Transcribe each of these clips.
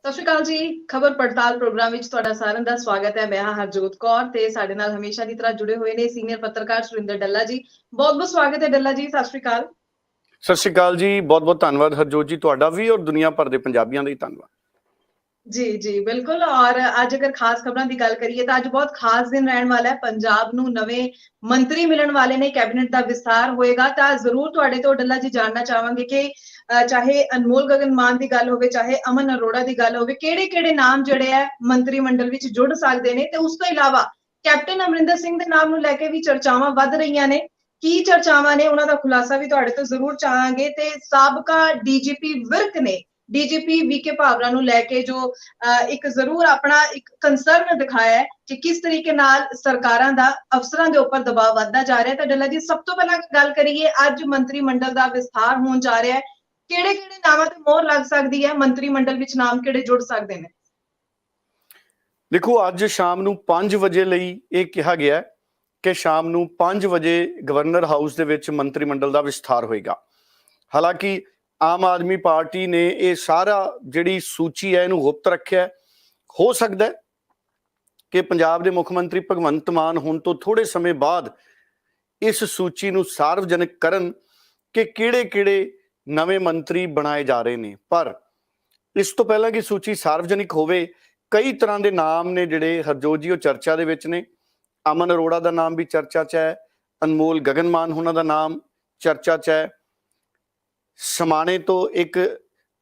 ਸਤਿ ਸ਼੍ਰੀ ਅਕਾਲ ਜੀ। ਖਬਰ ਪੜਤਾਲ ਪ੍ਰੋਗਰਾਮ ਵਿੱਚ ਤੁਹਾਡਾ ਸਾਰਿਆਂ ਦਾ ਸਵਾਗਤ ਹੈ। ਮੈਂ ਹਾਂ ਹਰਜੋਤ ਕੌਰ ਤੇ ਸਾਡੇ ਨਾਲ ਹਮੇਸ਼ਾ ਦੀ ਤਰ੍ਹਾਂ ਜੁੜੇ ਹੋਏ ਨੇ ਸੀਨੀਅਰ ਪੱਤਰਕਾਰ ਸੁਰਿੰਦਰ ਡੱਲਾ ਜੀ। ਬਹੁਤ-ਬਹੁਤ ਸਵਾਗਤ ਹੈ ਡੱਲਾ ਜੀ। ਸਤਿ ਸ਼੍ਰੀ ਅਕਾਲ। ਸਤਿ ਸ਼੍ਰੀ ਅਕਾਲ ਜੀ। ਬਹੁਤ-ਬਹੁਤ ਧੰਨਵਾਦ ਹਰਜੋਤ ਜੀ, ਤੁਹਾਡਾ ਵੀ ਔਰ ਦੁਨੀਆ ਭਰ ਦੇ ਪੰਜਾਬੀਆਂ ਦਾ ਹੀ ਧੰਨਵਾਦ। जी बिल्कुल। और आज अगर खास खबरों की गल करिए तो आज बहुत खास दिन रहने वाला है। पंजाब नूं नवे मंत्री मिलने वाले ने, कैबिनेट का विस्तार होएगा। तो जरूर तुहाडे तो डल्ला जी जानना चाहांगे कि चाहे अनमोल गगन मान की गल होवे, चाहे अमन अरोड़ा की गल होवे, किहड़े-किहड़े नाम जिहड़े है मंत्रिमंडल विच जुड़ सकदे ने। ते उस तो इलावा कैप्टन अमरिंदर सिंह दे नाम नूं लैके भी चर्चावां वध रहीआं ने। की चर्चावां ने उन्हां दा खुलासा भी तुहाडे तो जरूर चाहांगे। ते साबका डीजीपी विर्क ने डीजीपी वीके भावरा नूं लैके जो एक जरूर अपना एक कंसर्न दिखाया है कि किस तरीके नाल सरकारां दा अफसरां दे उपर दबाव वधदा जा रहा है। तो डल्ला जी, सब तो पहला गल करिए, अज मंत्रिमंडल दा विस्तार होण जा रहा है। किहड़े-किहड़े नामां ते मोहर लग सकदी है? मंत्रिमंडल विच नाम किहड़े जुड़ सकदे ने? देखो, अज शाम नूं 5 वजे लई इह कहा गया कि शाम नूं 5 वजे गवर्नर हाउस दे विच मंत्रिमंडल दा विस्तार होएगा। हालांकि आम आदमी पार्टी ने यह सारा जिहड़ी सूची है इहनूं गुप्त रखिआ। हो सकदा है कि पंजाब दे मुख मंत्री भगवंत मान होण तो थोड़े समय बाद इस सूची नूं सार्वजनिक करन कि किहड़े-किहड़े नवे मंत्री बनाए जा रहे ने। पर इस तो पहला कि सूची सार्वजनिक होवे, कई तरह के नाम ने जिहड़े हरजोत जी चर्चा दे विच ने। अमन अरोड़ा का नाम भी चर्चा च है, अनमोल गगन मान होना का नाम चर्चा च है, समाणे तो एक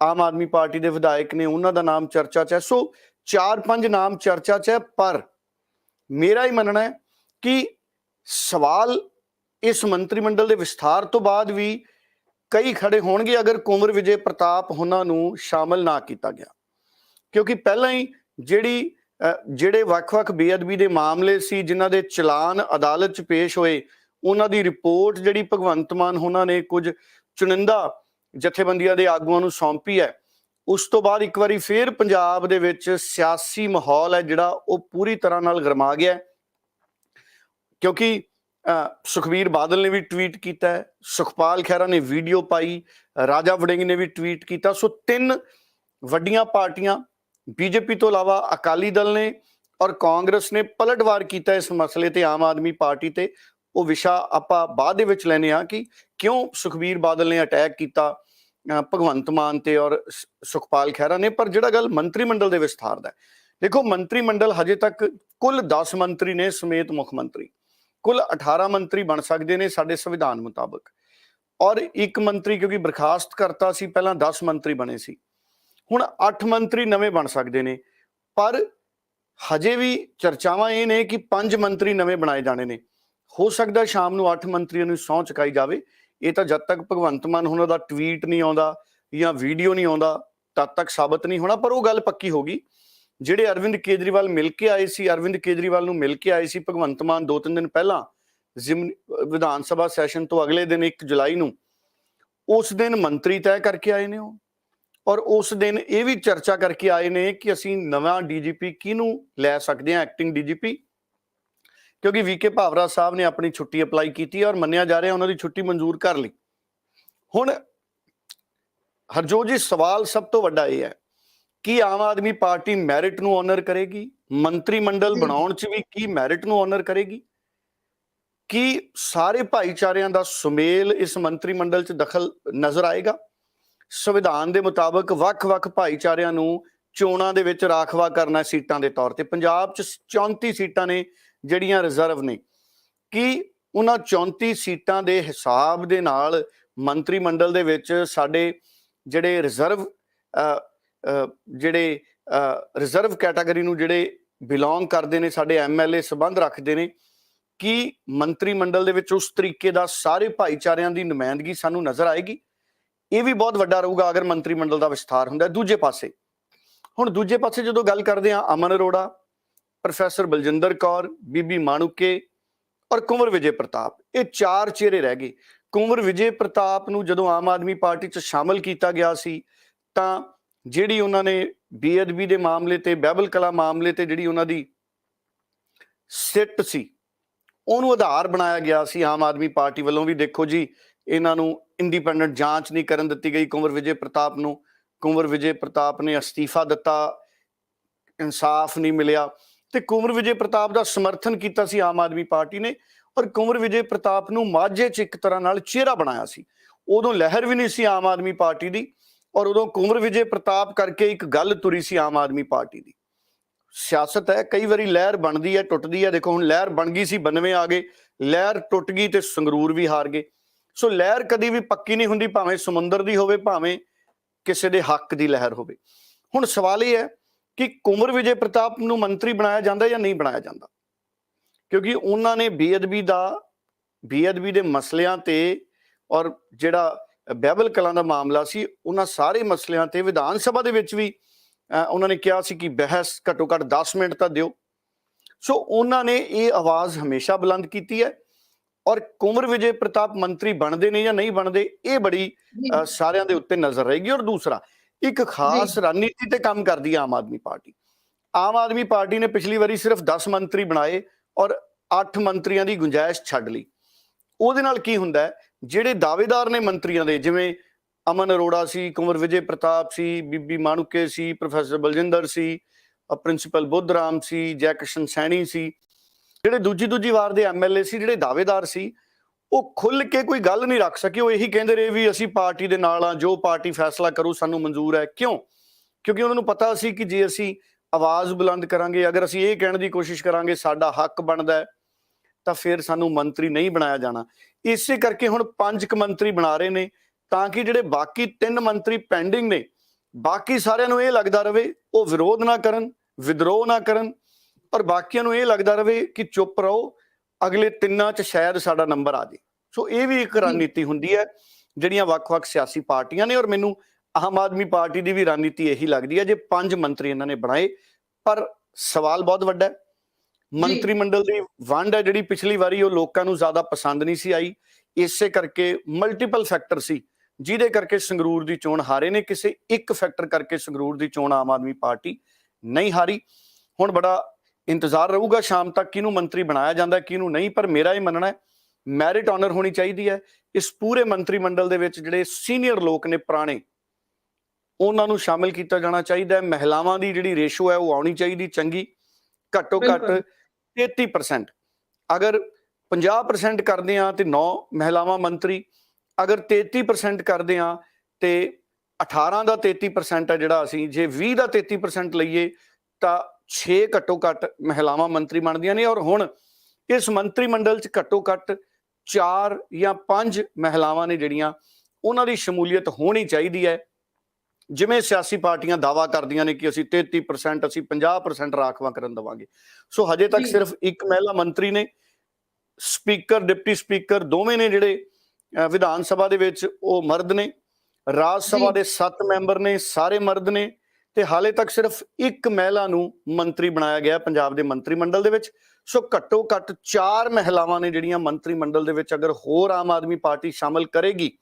आम आदमी पार्टी के विधायक ने उन्हों का नाम चर्चा च है। सो 4-5 नाम चर्चा च है। पर मेरा ही मनना है कि सवाल इस मंत्रिमंडल के विस्तार तो बाद भी कई खड़े होणगे अगर कुंवर विजय प्रताप उन्होंने शामिल ना किया गया, क्योंकि पहला ही ਜਿਹੜੇ ਵੱਖ-ਵੱਖ ਬੇਅਦਬੀ ਦੇ ਮਾਮਲੇ ਸੀ ਜਿਨ੍ਹਾਂ ਦੇ ਚਲਾਨ ਅਦਾਲਤ 'ਚ ਪੇਸ਼ ਹੋਏ, ਉਹਨਾਂ ਦੀ ਰਿਪੋਰਟ ਜਿਹੜੀ ਭਗਵੰਤ ਮਾਨ ਉਹਨਾਂ ਨੇ ਕੁਝ ਚੁਣਿੰਦਾ ਜਥੇਬੰਦੀਆਂ ਦੇ ਆਗੂਆਂ ਨੂੰ ਸੌਂਪੀ ਹੈ। ਉਸ ਤੋਂ ਬਾਅਦ ਇੱਕ ਵਾਰੀ ਫੇਰ ਪੰਜਾਬ ਦੇ ਵਿੱਚ ਸਿਆਸੀ ਮਾਹੌਲ ਹੈ ਜਿਹੜਾ ਉਹ ਪੂਰੀ ਤਰ੍ਹਾਂ ਨਾਲ ਗਰਮਾ ਗਿਆ, ਕਿਉਂਕਿ ਸੁਖਬੀਰ ਬਾਦਲ ਨੇ ਵੀ ਟਵੀਟ ਕੀਤਾ ਹੈ, ਸੁਖਪਾਲ ਖਹਿਰਾ ਨੇ ਵੀਡੀਓ ਪਾਈ, ਰਾਜਾ ਵੜਿੰਗ ਨੇ ਵੀ ਟਵੀਟ ਕੀਤਾ। ਸੋ 3 ਵੱਡੀਆਂ ਪਾਰਟੀਆਂ बीजेपी तो इलावा अकाली दल ने और कांग्रेस ने पलटवार किया इस मसले ते आम आदमी पार्टी ते। वो विशा आपां बाद दे विच लैने आ कि क्यों सुखबीर बादल ने अटैक किया भगवंत मान ते और सुखपाल खैरा ने। पर जिहड़ा गल मंत्रिमंडल दे विस्तार दा, देखो मंत्रिमंडल हजे तक कुल 10 मंत्री ने समेत मुख मंत्री, कुल 18 मंत्री बन सकते हैं साडे संविधान मुताबक। और एक मंत्री क्योंकि बर्खास्त करता सी, पहला 10 मंत्री बने सी, हुण 8 मंत्री नवे बन सकते हैं। पर हजे भी चर्चावां ये ने कि 5 मंत्री नवे बनाए जाने ने। हो सकता शाम नूं 8 मंत्रियों नूं सौं चुकाई जाए। ये तो जब तक भगवंत मान उन्हां दा ट्वीट नहीं आउंदा या वीडियो नहीं आउंदा तद तक साबित नहीं होना। पर वो गल पक्की होगी, जिहड़े अरविंद केजरीवाल मिल के आए सी, अरविंद केजरीवाल नूं मिल के आए सी भगवंत मान 2-3 दिन पहला विधान सभा सैशन तो अगले दिन 1 जुलाई नूं, उस दिन मंत्री तय करके आए ने वो। और उस दिन ये भी चर्चा करके आए ने कि असीं नवा डीजीपी किहनूं लै सकते हैं, एक्टिंग डीजीपी, क्योंकि वीके भावरा साहब ने अपनी छुट्टी अपलाई की और मन्निया जा रहा उन्होंने छुट्टी मंजूर कर ली। हुण हरजोत जी, सवाल सब तो वड्डा यह है कि आम आदमी पार्टी मैरिट नूं ऑनर करेगी, मंत्रिमंडल बनाउण च भी की मैरिट नूं ऑनर करेगी, कि सारे भाईचारिਆਂ ਦਾ सुमेल इस मंत्रिमंडल च दखल नज़र आएगा। संविधान के मुताबिक ਵੱਖ-ਵੱਖ ਭਾਈਚਾਰਿਆਂ ਨੂੰ ਚੋਣਾਂ ਦੇ ਵਿੱਚ ਰਾਖਵਾ ਕਰਨਾ ਸੀਟਾਂ ਦੇ ਤੌਰ ਤੇ। ਪੰਜਾਬ 'ਚ 34 ਸੀਟਾਂ ਨੇ ਜਿਹੜੀਆਂ ਰਿਜ਼ਰਵ ਨੇ, ਕਿ ਉਹਨਾਂ 34 ਸੀਟਾਂ ਦੇ ਹਿਸਾਬ ਦੇ ਨਾਲ ਮੰਤਰੀ ਮੰਡਲ ਦੇ ਵਿੱਚ ਸਾਡੇ ਜਿਹੜੇ ਰਿਜ਼ਰਵ ਕੈਟਾਗਰੀ ਨੂੰ ਜਿਹੜੇ ਬਿਲੋਂਗ ਕਰਦੇ ਨੇ, ਸਾਡੇ ਐਮਐਲਏ ਸੰਬੰਧ ਰੱਖਦੇ ਨੇ, ਕਿ ਮੰਤਰੀ ਮੰਡਲ ਦੇ ਵਿੱਚ ਉਸ ਤਰੀਕੇ ਦਾ ਸਾਰੇ ਭਾਈਚਾਰਿਆਂ ਦੀ ਨੁਮਾਇੰਦਗੀ ਸਾਨੂੰ ਨਜ਼ਰ ਆਏਗੀ। ਇਹ ਵੀ ਬਹੁਤ ਵੱਡਾ ਰਹੂਗਾ ਅਗਰ ਮੰਤਰੀ ਮੰਡਲ ਦਾ ਵਿਸਥਾਰ ਹੁੰਦਾ। ਦੂਜੇ ਪਾਸੇ ਜਦੋਂ ਗੱਲ ਕਰਦੇ ਹਾਂ, ਅਮਨ ਅਰੋੜਾ, ਪ੍ਰੋਫੈਸਰ ਬਲਜਿੰਦਰ ਕੌਰ, ਬੀਬੀ ਮਾਣੂਕੇ ਔਰ ਕੁੰਵਰ ਵਿਜੇ ਪ੍ਰਤਾਪ, ਇਹ 4 ਚਿਹਰੇ ਰਹਿ ਗਏ। ਕੁੰਵਰ ਵਿਜੇ ਪ੍ਰਤਾਪ ਨੂੰ ਜਦੋਂ ਆਮ ਆਦਮੀ ਪਾਰਟੀ 'ਚ ਸ਼ਾਮਲ ਕੀਤਾ ਗਿਆ ਸੀ ਤਾਂ ਜਿਹੜੀ ਉਹਨਾਂ ਨੇ ਬੇਅਦਬੀ ਦੇ ਮਾਮਲੇ ਤੇ, ਬਹਿਬਲ ਕਲਾ ਮਾਮਲੇ ਤੇ ਜਿਹੜੀ ਉਹਨਾਂ ਦੀ ਸਿੱਟ ਸੀ, ਉਹਨੂੰ ਆਧਾਰ ਬਣਾਇਆ ਗਿਆ ਸੀ ਆਮ ਆਦਮੀ ਪਾਰਟੀ ਵੱਲੋਂ ਵੀ। ਦੇਖੋ ਜੀ, ਇਹਨਾਂ ਨੂੰ ਇੰਡੀਪੈਂਡੈਂਟ ਜਾਂਚ नहीं करन दित्ती गई कुंवर विजय प्रताप नूं, ਕੁੰਵਰ ਵਿਜੇ ਪ੍ਰਤਾਪ ਨੇ ਅਸਤੀਫਾ ਦਿੱਤਾ, ਇਨਸਾਫ ਨਹੀਂ ਮਿਲਿਆ, ਤੇ ਕੁੰਵਰ ਵਿਜੇ ਪ੍ਰਤਾਪ ਦਾ ਸਮਰਥਨ ਕੀਤਾ ਸੀ ਆਮ ਆਦਮੀ ਪਾਰਟੀ ਨੇ, ਔਰ ਕੁੰਵਰ ਵਿਜੇ ਪ੍ਰਤਾਪ ਨੂੰ ਮਾਝੇ 'ਚ ਇੱਕ ਤਰ੍ਹਾਂ ਨਾਲ ਚਿਹਰਾ ਬਣਾਇਆ ਸੀ। ਉਦੋਂ ਲਹਿਰ ਵੀ ਨਹੀਂ ਸੀ ਆਮ ਆਦਮੀ ਪਾਰਟੀ ਦੀ, ਔਰ ਉਦੋਂ ਕੁੰਵਰ ਵਿਜੇ ਪ੍ਰਤਾਪ ਕਰਕੇ ਇੱਕ ਗੱਲ ਤੁਰੀ ਸੀ ਆਮ ਆਦਮੀ ਪਾਰਟੀ ਦੀ। ਸਿਆਸਤ ਹੈ, ਕਈ ਵਾਰੀ ਲਹਿਰ ਬਣਦੀ ਹੈ, ਟੁੱਟਦੀ ਹੈ। ਦੇਖੋ ਹੁਣ ਲਹਿਰ ਬਣ ਗਈ ਸੀ, 92 ਆ ਗਏ, ਲਹਿਰ ਟੁੱਟ ਗਈ ਤੇ ਸੰਗਰੂਰ ਵੀ ਹਾਰ ਗਏ। ਸੋ ਲਹਿਰ ਕਦੀ ਵੀ ਪੱਕੀ ਨਹੀਂ ਹੁੰਦੀ, ਭਾਵੇਂ ਸਮੁੰਦਰ ਦੀ ਹੋਵੇ, ਭਾਵੇਂ ਕਿਸੇ ਦੇ ਹੱਕ ਦੀ ਲਹਿਰ ਹੋਵੇ। ਹੁਣ ਸਵਾਲ ਇਹ ਹੈ ਕਿ ਕੁੰਵਰ ਵਿਜੇ ਪ੍ਰਤਾਪ ਨੂੰ ਮੰਤਰੀ ਬਣਾਇਆ ਜਾਂਦਾ ਜਾਂ ਨਹੀਂ ਬਣਾਇਆ ਜਾਂਦਾ, ਕਿਉਂਕਿ ਉਹਨਾਂ ਨੇ ਬੇਅਦਬੀ ਦੇ ਮਸਲਿਆਂ ਤੇ, ਔਰ ਜਿਹੜਾ ਬਹਿਬਲ ਕਲਾਂ ਦਾ ਮਾਮਲਾ ਸੀ, ਉਹਨਾਂ ਸਾਰੇ ਮਸਲਿਆਂ ਤੇ ਵਿਧਾਨ ਸਭਾ ਦੇ ਵਿੱਚ ਵੀ ਉਹਨਾਂ ਨੇ ਕਿਹਾ ਸੀ ਕਿ ਬਹਿਸ ਘੱਟੋ ਘੱਟ 10 ਮਿੰਟ ਤਾਂ ਦਿਓ। ਸੋ ਉਹਨਾਂ ਨੇ ਇਹ ਆਵਾਜ਼ ਹਮੇਸ਼ਾ ਬੁਲੰਦ ਕੀਤੀ ਹੈ, ਔਰ ਕੁੰਵਰ ਵਿਜੇ ਪ੍ਰਤਾਪ ਮੰਤਰੀ ਬਣਦੇ ਨੇ ਜਾਂ ਨਹੀਂ ਬਣਦੇ, ਇਹ ਬੜੀ ਸਾਰਿਆਂ ਦੇ ਉੱਤੇ ਨਜ਼ਰ ਰਹੇਗੀ। ਔਰ ਦੂਸਰਾ, ਇੱਕ ਖਾਸ ਰਣਨੀਤੀ ਤੇ ਕੰਮ ਕਰਦੀ ਹੈ ਆਮ ਆਦਮੀ ਪਾਰਟੀ। ਆਮ ਆਦਮੀ ਪਾਰਟੀ ਨੇ ਪਿਛਲੀ ਵਾਰੀ ਸਿਰਫ 10 ਮੰਤਰੀ ਬਣਾਏ ਔਰ 8 ਮੰਤਰੀਆਂ ਦੀ ਗੁੰਜਾਇਸ਼ ਛੱਡ ਲਈ। ਉਹਦੇ ਨਾਲ ਕੀ ਹੁੰਦਾ ਹੈ, ਜਿਹੜੇ ਦਾਅਵੇਦਾਰ ਨੇ ਮੰਤਰੀਆਂ ਦੇ, ਜਿਵੇਂ ਅਮਨ ਅਰੋੜਾ ਸੀ, ਕੁੰਵਰ ਵਿਜੇ ਪ੍ਰਤਾਪ ਸੀ, ਬੀਬੀ ਮਾਣੂਕੇ ਸੀ, ਪ੍ਰੋਫੈਸਰ ਬਲਜਿੰਦਰ ਸੀ, ਪ੍ਰਿੰਸੀਪਲ ਬੁੱਧਰਾਮ ਸੀ, ਜੈਕਿਸ਼ਨ ਸੈਣੀ ਸੀ, ਜਿਹੜੇ ਦੂਜੀ ਵਾਰ ਦੇ ਐਮਐਲਏ ਸੀ, ਜਿਹੜੇ ਦਾਅਵੇਦਾਰ ਸੀ, ਉਹ ਖੁੱਲ ਕੇ ਕੋਈ ਗੱਲ ਨਹੀਂ ਰੱਖ ਸਕੇ। ਉਹ ਇਹੀ ਕਹਿੰਦੇ ਰਹੇ ਵੀ ਅਸੀਂ ਪਾਰਟੀ ਦੇ ਨਾਲ ਆ, ਜੋ ਪਾਰਟੀ ਫੈਸਲਾ ਕਰੂ ਸਾਨੂੰ ਮਨਜ਼ੂਰ ਹੈ। ਕਿਉਂ? ਕਿਉਂਕਿ ਉਹਨਾਂ ਨੂੰ ਪਤਾ ਸੀ ਕਿ ਜੇ ਅਸੀਂ ਆਵਾਜ਼ ਬੁਲੰਦ ਕਰਾਂਗੇ, ਅਗਰ ਅਸੀਂ ਇਹ ਕਹਿਣ ਦੀ ਕੋਸ਼ਿਸ਼ ਕਰਾਂਗੇ ਸਾਡਾ ਹੱਕ ਬਣਦਾ ਹੈ, ਤਾਂ ਫਿਰ ਸਾਨੂੰ ਮੰਤਰੀ ਨਹੀਂ ਬਣਾਇਆ ਜਾਣਾ। ਇਸੇ ਕਰਕੇ ਹੁਣ 5 ਮੰਤਰੀ ਬਣਾ ਰਹੇ ਨੇ, ਤਾਂ ਕਿ ਜਿਹੜੇ ਬਾਕੀ 3 ਮੰਤਰੀ ਪੈਂਡਿੰਗ ਨੇ, ਬਾਕੀ ਸਾਰਿਆਂ ਨੂੰ ਇਹ ਲੱਗਦਾ ਰਵੇ ਉਹ ਵਿਰੋਧ ਨਾ ਕਰਨ, ਵਿਦਰੋਹ ਨਾ ਕਰਨ, ਔਰ ਬਾਕੀਆਂ ਨੂੰ ਇਹ ਲੱਗਦਾ ਰਵੇ ਕਿ ਚੁੱਪ ਰਹੋ, ਅਗਲੇ 3 'ਚ ਸ਼ਾਇਦ ਸਾਡਾ ਨੰਬਰ ਆ ਜਾਏ। ਸੋ ਇਹ ਵੀ ਇੱਕ ਰਣਨੀਤੀ ਹੁੰਦੀ ਹੈ ਜਿਹੜੀਆਂ ਵੱਖ-ਵੱਖ ਸਿਆਸੀ ਪਾਰਟੀਆਂ ਨੇ, ਔਰ ਮੈਨੂੰ ਆਮ ਆਦਮੀ ਪਾਰਟੀ ਦੀ ਵੀ ਰਣਨੀਤੀ ਇਹੀ ਲੱਗਦੀ ਹੈ। ਜੇ 5 ਮੰਤਰੀ ਇਹਨਾਂ ਨੇ ਬਣਾਏ, ਪਰ ਸਵਾਲ ਬਹੁਤ ਵੱਡਾ ਹੈ। ਮੰਤਰੀ ਮੰਡਲ ਦੀ ਵੰਡ ਹੈ ਜਿਹੜੀ ਪਿਛਲੀ ਵਾਰੀ, ਉਹ ਲੋਕਾਂ ਨੂੰ ਜ਼ਿਆਦਾ ਪਸੰਦ ਨਹੀਂ ਸੀ ਆਈ। ਇਸੇ ਕਰਕੇ ਮਲਟੀਪਲ ਫੈਕਟਰ ਸੀ ਜਿਹਦੇ ਕਰਕੇ ਸੰਗਰੂਰ ਦੀ ਚੋਣ ਹਾਰੇ ਨੇ। ਕਿਸੇ ਇੱਕ ਫੈਕਟਰ ਕਰਕੇ ਸੰਗਰੂਰ ਦੀ ਚੋਣ ਆਮ ਆਦਮੀ ਪਾਰਟੀ ਨਹੀਂ ਹਾਰੀ। ਹੁਣ ਬੜਾ ਇੰਤਜ਼ਾਰ ਰਹੂਗਾ ਸ਼ਾਮ ਤੱਕ ਕਿਹਨੂੰ ਮੰਤਰੀ ਬਣਾਇਆ ਜਾਂਦਾ, ਕਿਹਨੂੰ ਨਹੀਂ। ਪਰ ਮੇਰਾ ਇਹ ਮੰਨਣਾ ਹੈ ਮੈਰਿਟ ਆਨਰ ਹੋਣੀ ਚਾਹੀਦੀ ਹੈ ਇਸ ਪੂਰੇ ਮੰਤਰੀ ਮੰਡਲ ਦੇ ਵਿੱਚ। ਜਿਹੜੇ ਸੀਨੀਅਰ ਲੋਕ ਨੇ, ਪੁਰਾਣੇ, ਉਹਨਾਂ ਨੂੰ ਸ਼ਾਮਿਲ ਕੀਤਾ ਜਾਣਾ ਚਾਹੀਦਾ ਹੈ। ਮਹਿਲਾਵਾਂ ਦੀ ਜਿਹੜੀ ਰੇਸ਼ੋ ਹੈ ਉਹ ਆਉਣੀ ਚਾਹੀਦੀ ਚੰਗੀ, ਘੱਟੋ ਘੱਟ 33%। ਅਗਰ 50% ਕਰਦੇ ਆ ਤੇ 9 ਮਹਿਲਾਵਾਂ ਮੰਤਰੀ, ਅਗਰ 33% ਕਰਦੇ ਆ ਤੇ 18 ਦਾ 33% ਹੈ ਜਿਹੜਾ, ਅਸੀਂ ਜੇ 20 ਦਾ 33% ਲਈਏ ਤਾਂ 6 ਘੱਟੋ ਘੱਟ ਮਹਿਲਾਵਾਂ ਮੰਤਰੀ ਬਣਦੀਆਂ ਨੇ। ਔਰ ਹੁਣ ਇਸ ਮੰਤਰੀ ਮੰਡਲ 'ਚ ਘੱਟੋ ਘੱਟ 4 ਜਾਂ 5 ਮਹਿਲਾਵਾਂ ਨੇ ਜਿਹੜੀਆਂ, ਉਹਨਾਂ ਦੀ ਸ਼ਮੂਲੀਅਤ ਹੋਣੀ ਚਾਹੀਦੀ ਹੈ। ਜਿਵੇਂ ਸਿਆਸੀ ਪਾਰਟੀਆਂ ਦਾਅਵਾ ਕਰਦੀਆਂ ਨੇ ਕਿ ਅਸੀਂ 33%, ਅਸੀਂ 50% ਰਾਖਵਾਂਕਰਨ ਦੇਵਾਂਗੇ। ਸੋ ਹਜੇ ਤੱਕ ਸਿਰਫ ਇੱਕ ਮਹਿਲਾ ਮੰਤਰੀ ਨੇ। ਸਪੀਕਰ, ਡਿਪਟੀ ਸਪੀਕਰ ਦੋਵੇਂ ਨੇ ਜਿਹੜੇ ਵਿਧਾਨ ਸਭਾ ਦੇ ਵਿੱਚ, ਉਹ ਮਰਦ ਨੇ। ਰਾਜ ਸਭਾ ਦੇ 7 ਮੈਂਬਰ ਨੇ, ਸਾਰੇ ਮਰਦ ਨੇ। ਤੇ ਹਾਲੇ ਤੱਕ ਸਿਰਫ ਇੱਕ ਮਹਿਲਾ ਨੂੰ ਮੰਤਰੀ ਬਣਾਇਆ ਗਿਆ ਪੰਜਾਬ ਦੇ ਮੰਤਰੀ ਮੰਡਲ ਦੇ ਵਿੱਚ। ਸੋ ਘੱਟੋ ਘੱਟ 4 ਮਹਿਲਾਵਾਂ ਨੇ ਜਿਹੜੀਆਂ ਮੰਤਰੀ ਮੰਡਲ ਦੇ ਵਿੱਚ। ਅਗਰ ਹੋਰ ਆਮ ਆਦਮੀ ਪਾਰਟੀ ਸ਼ਾਮਲ ਕਰੇਗੀ,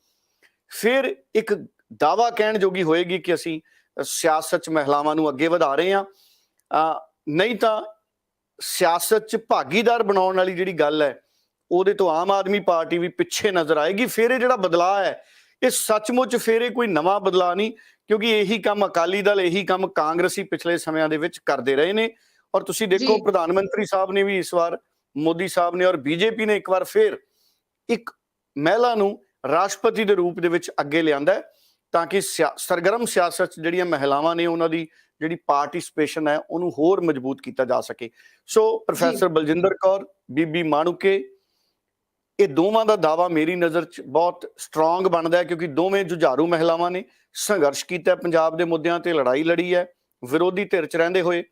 ਫਿਰ ਇੱਕ ਦਾਅਵਾ ਕਹਿਣ ਜੋਗੀ ਹੋਏਗੀ ਕਿ ਅਸੀਂ ਸਿਆਸਤ 'ਚ ਮਹਿਲਾਵਾਂ ਨੂੰ ਅੱਗੇ ਵਧਾ ਰਹੇ ਹਾਂ। ਨਹੀਂ ਤਾਂ ਸਿਆਸਤ 'ਚ ਭਾਗੀਦਾਰ ਬਣਾਉਣ ਵਾਲੀ ਜਿਹੜੀ ਗੱਲ ਹੈ, ਉਹਦੇ ਤੋਂ ਆਮ ਆਦਮੀ ਪਾਰਟੀ ਵੀ ਪਿੱਛੇ ਨਜ਼ਰ ਆਏਗੀ। ਫਿਰ ਇਹ ਜਿਹੜਾ ਬਦਲਾਅ ਹੈ, ਇਹ ਸੱਚਮੁੱਚ ਫਿਰ ਇਹ ਕੋਈ ਨਵਾਂ ਬਦਲਾਅ ਨਹੀਂ, ਕਿਉਂਕਿ ਇਹੀ ਕੰਮ ਅਕਾਲੀ ਦਲ, ਇਹੀ ਕੰਮ ਕਾਂਗਰਸੀ ਪਿਛਲੇ ਸਮਿਆਂ ਦੇ ਵਿੱਚ ਕਰਦੇ ਰਹੇ ਨੇ। ਔਰ ਤੁਸੀਂ ਦੇਖੋ ਪ੍ਰਧਾਨ ਮੰਤਰੀ ਸਾਹਿਬ ਨੇ ਵੀ ਇਸ ਵਾਰ, ਮੋਦੀ ਸਾਹਿਬ ਨੇ, ਔਰ ਬੀਜੇਪੀ ਨੇ ਇੱਕ ਵਾਰ ਫਿਰ ਇੱਕ ਮਹਿਲਾ ਨੂੰ ਰਾਸ਼ਟਰਪਤੀ ਦੇ ਰੂਪ ਦੇ ਵਿੱਚ ਅੱਗੇ ਲਿਆਂਦਾ, ਤਾਂ ਕਿ ਸਰਗਰਮ ਸਿਆਸਤ ਜਿਹੜੀਆਂ ਮਹਿਲਾਵਾਂ ਨੇ, ਉਹਨਾਂ ਦੀ ਜਿਹੜੀ ਪਾਰਟਿਸਪੇਸ਼ਨ ਹੈ ਉਹਨੂੰ ਹੋਰ ਮਜ਼ਬੂਤ ਕੀਤਾ ਜਾ ਸਕੇ। ਸੋ ਪ੍ਰੋਫੈਸਰ ਬਲਜਿੰਦਰ ਕੌਰ, ਬੀਬੀ ਮਾਣੂਕੇ, ਇਹ ਦੋਵਾਂ ਦਾ ਦਾਅਵਾ ਮੇਰੀ ਨਜ਼ਰ 'ਚ ਬਹੁਤ ਸਟਰੋਂਗ ਬਣਦਾ ਹੈ, ਕਿਉਂਕਿ ਦੋਵੇਂ ਜੁਝਾਰੂ ਮਹਿਲਾਵਾਂ ਨੇ, ਸੰਘਰਸ਼ ਕੀਤਾ ਪੰਜਾਬ ਦੇ ਮੁੱਦਿਆਂ ਤੇ, ਲੜਾਈ ਲੜੀ ਹੈ ਵਿਰੋਧੀ ਧਿਰ 'ਚ ਰਹਿੰਦੇ ਹੋਏ।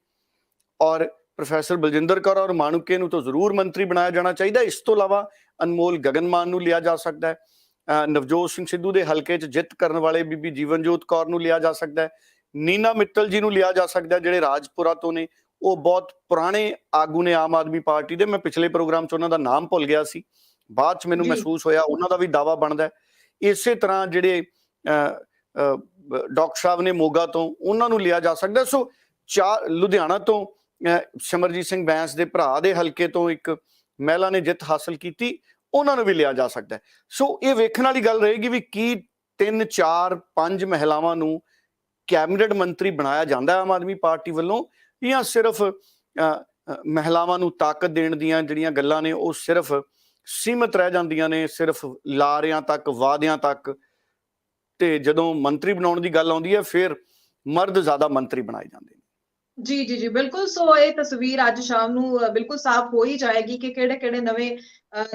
ਔਰ ਪ੍ਰੋਫੈਸਰ ਬਲਜਿੰਦਰ ਕੌਰ ਔਰ ਮਾਣੂਕੇ ਨੂੰ ਤਾਂ ਜ਼ਰੂਰ ਮੰਤਰੀ ਬਣਾਇਆ ਜਾਣਾ ਚਾਹੀਦਾ। ਇਸ ਤੋਂ ਇਲਾਵਾ ਅਨਮੋਲ ਗਗਨਮਾਨ ਨੂੰ ਲਿਆ ਜਾ ਸਕਦਾ ਹੈ, ਨਵਜੋਤ ਸਿੰਘ ਸਿੱਧੂ ਦੇ ਹਲਕੇ 'ਚ ਜਿੱਤ ਕਰਨ ਵਾਲੇ ਬੀਬੀ ਜੀਵਨਜੋਤ ਕੌਰ ਨੂੰ ਲਿਆ ਜਾ ਸਕਦਾ ਹੈ, ਨੀਨਾ ਮਿੱਤਲ ਜੀ ਨੂੰ ਲਿਆ ਜਾ ਸਕਦਾ, ਜਿਹੜੇ ਰਾਜਪੁਰਾ ਤੋਂ ਨੇ। ਉਹ ਬਹੁਤ ਪੁਰਾਣੇ ਆਗੂ ਨੇ ਆਮ ਆਦਮੀ ਪਾਰਟੀ ਦੇ। ਮੈਂ ਪਿਛਲੇ ਪ੍ਰੋਗਰਾਮ 'ਚ ਉਹਨਾਂ ਦਾ ਨਾਮ ਭੁੱਲ ਗਿਆ ਸੀ, ਬਾਅਦ 'ਚ ਮੈਨੂੰ ਮਹਿਸੂਸ ਹੋਇਆ ਉਹਨਾਂ ਦਾ ਵੀ ਦਾਅਵਾ ਬਣਦਾ ਹੈ। ਇਸੇ ਤਰ੍ਹਾਂ ਜਿਹੜੇ ਡਾਕਟਰ ਸਾਹਿਬ ਨੇ ਮੋਗਾ ਤੋਂ, ਉਹਨਾਂ ਨੂੰ ਲਿਆ ਜਾ ਸਕਦਾ। ਸੋ ਲੁਧਿਆਣਾ ਤੋਂ ਸਿਮਰਜੀਤ ਸਿੰਘ ਬੈਂਸ ਦੇ ਭਰਾ ਦੇ ਹਲਕੇ ਤੋਂ ਇੱਕ ਮਹਿਲਾ ਨੇ ਜਿੱਤ ਹਾਸਲ ਕੀਤੀ, ਉਹਨਾਂ ਨੂੰ ਵੀ ਲਿਆ ਜਾ ਸਕਦਾ। ਸੋ ਇਹ ਵੇਖਣ ਵਾਲੀ ਗੱਲ ਰਹੇਗੀ ਵੀ ਕੀ 3, 4, 5 ਮਹਿਲਾਵਾਂ ਨੂੰ ਕੈਬਨਿਟ ਮੰਤਰੀ ਬਣਾਇਆ ਜਾਂਦਾ ਆਮ ਆਦਮੀ ਪਾਰਟੀ ਵੱਲੋਂ, ਜਾਂ ਸਿਰਫ ਮਹਿਲਾਵਾਂ ਨੂੰ ਤਾਕਤ ਦੇਣ ਦੀਆਂ ਜਿਹੜੀਆਂ ਗੱਲਾਂ ਨੇ ਉਹ ਸਿਰਫ ਸੀਮਤ ਰਹਿ ਜਾਂਦੀਆਂ ਨੇ, ਸਿਰਫ ਲਾਰਿਆਂ ਤੱਕ, ਵਾਅਦਿਆਂ ਤੱਕ, ਤੇ ਜਦੋਂ ਮੰਤਰੀ ਬਣਾਉਣ ਦੀ ਗੱਲ ਆਉਂਦੀ ਹੈ ਫਿਰ ਮਰਦ ਜ਼ਿਆਦਾ ਮੰਤਰੀ ਬਣਾਏ ਜਾਂਦੇ ਨੇ। जी जी जी बिल्कुल। सो ये तस्वीर अज शाम नू बिल्कुल साफ हो ही जाएगी कि किहड़े नवे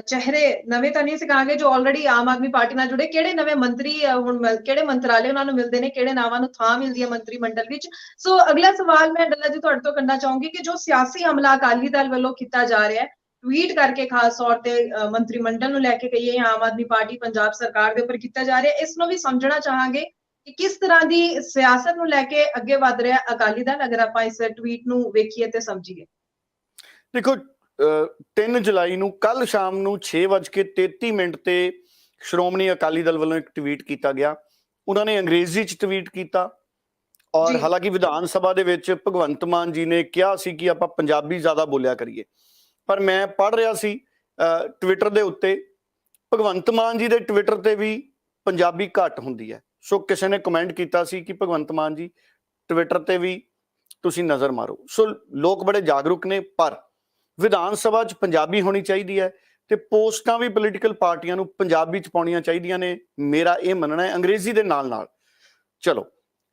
चेहरे, नवे तो नहीं सिखांगे जो ऑलरेडी आम आदमी पार्टी नाल जुड़े, किहड़े नवे मंत्री हुण किहड़े मंत्रालय उन्हां नूं मिलदे ने, किहड़े नावां नूं थां मिलदी है मंत्री मंडल विच। सो अगला सवाल मैं डल्ला जी तुहाडे तों करना चाहूंगी कि जो सियासी हमला अकाली दल वल्लों कीता जा रहा है, ट्वीट करके खास तौर ते मंत्रिमंडल नूं लैके कहिए या आम आदमी पार्टी पंजाब सरकार दे उपर कीता जा रहा है, इस नूं भी समझना चाहांगे कि किस तरह की सियासत नूं लैके अगे वध रहा अकाली दल, अगर आपां इस ट्वीट नूं वेखीए ते समझीए। देखो 3 जुलाई ਨੂੰ ਕੱਲ ਸ਼ਾਮ ਨੂੰ 6:33 ਤੇ ਸ਼੍ਰੋਮਣੀ ਅਕਾਲੀ ਦਲ ਵੱਲੋਂ ਇੱਕ ਟਵੀਟ ਕੀਤਾ ਗਿਆ। ਉਹਨਾਂ ਨੇ ਅੰਗਰੇਜ਼ੀ ਚ ਟਵੀਟ ਕੀਤਾ ਔਰ ਜੀ। ਹਾਲਾਂਕਿ ਵਿਧਾਨ ਸਭਾ ਦੇ ਵਿੱਚ ਭਗਵੰਤ ਮਾਨ ਜੀ ਨੇ ਕਿਹਾ ਸੀ ਕਿ ਆਪਾਂ ਪੰਜਾਬੀ ਜ਼ਿਆਦਾ ਬੋਲਿਆ ਕਰੀਏ, ਪਰ ਮੈਂ ਪੜ੍ਹ ਰਿਹਾ ਸੀ ਟਵਿੱਟਰ ਦੇ ਉੱਤੇ ਭਗਵੰਤ ਮਾਨ ਜੀ ਦੇ ਟਵਿੱਟਰ ਤੇ ਵੀ ਪੰਜਾਬੀ ਘੱਟ ਹੁੰਦੀ ਹੈ। ਸੋ ਕਿਸੇ ਨੇ ਕਮੈਂਟ ਕੀਤਾ ਸੀ ਕਿ ਭਗਵੰਤ ਮਾਨ ਜੀ ਟਵਿੱਟਰ ਤੇ ਵੀ ਤੁਸੀਂ ਨਜ਼ਰ ਮਾਰੋ। ਸੋ ਲੋਕ ਬੜੇ ਜਾਗਰੂਕ ਨੇ, ਪਰ ਵਿਧਾਨ ਸਭਾ 'ਚ ਪੰਜਾਬੀ ਹੋਣੀ ਚਾਹੀਦੀ ਹੈ ਤੇ ਪੋਸਟਾਂ ਵੀ ਪੋਲੀਟੀਕਲ ਪਾਰਟੀਆਂ ਨੂੰ ਪੰਜਾਬੀ 'ਚ ਪਾਉਣੀਆਂ ਚਾਹੀਦੀਆਂ ਨੇ, ਮੇਰਾ ਇਹ ਮੰਨਣਾ ਹੈ, ਅੰਗਰੇਜ਼ੀ ਦੇ ਨਾਲ ਨਾਲ। ਚਲੋ,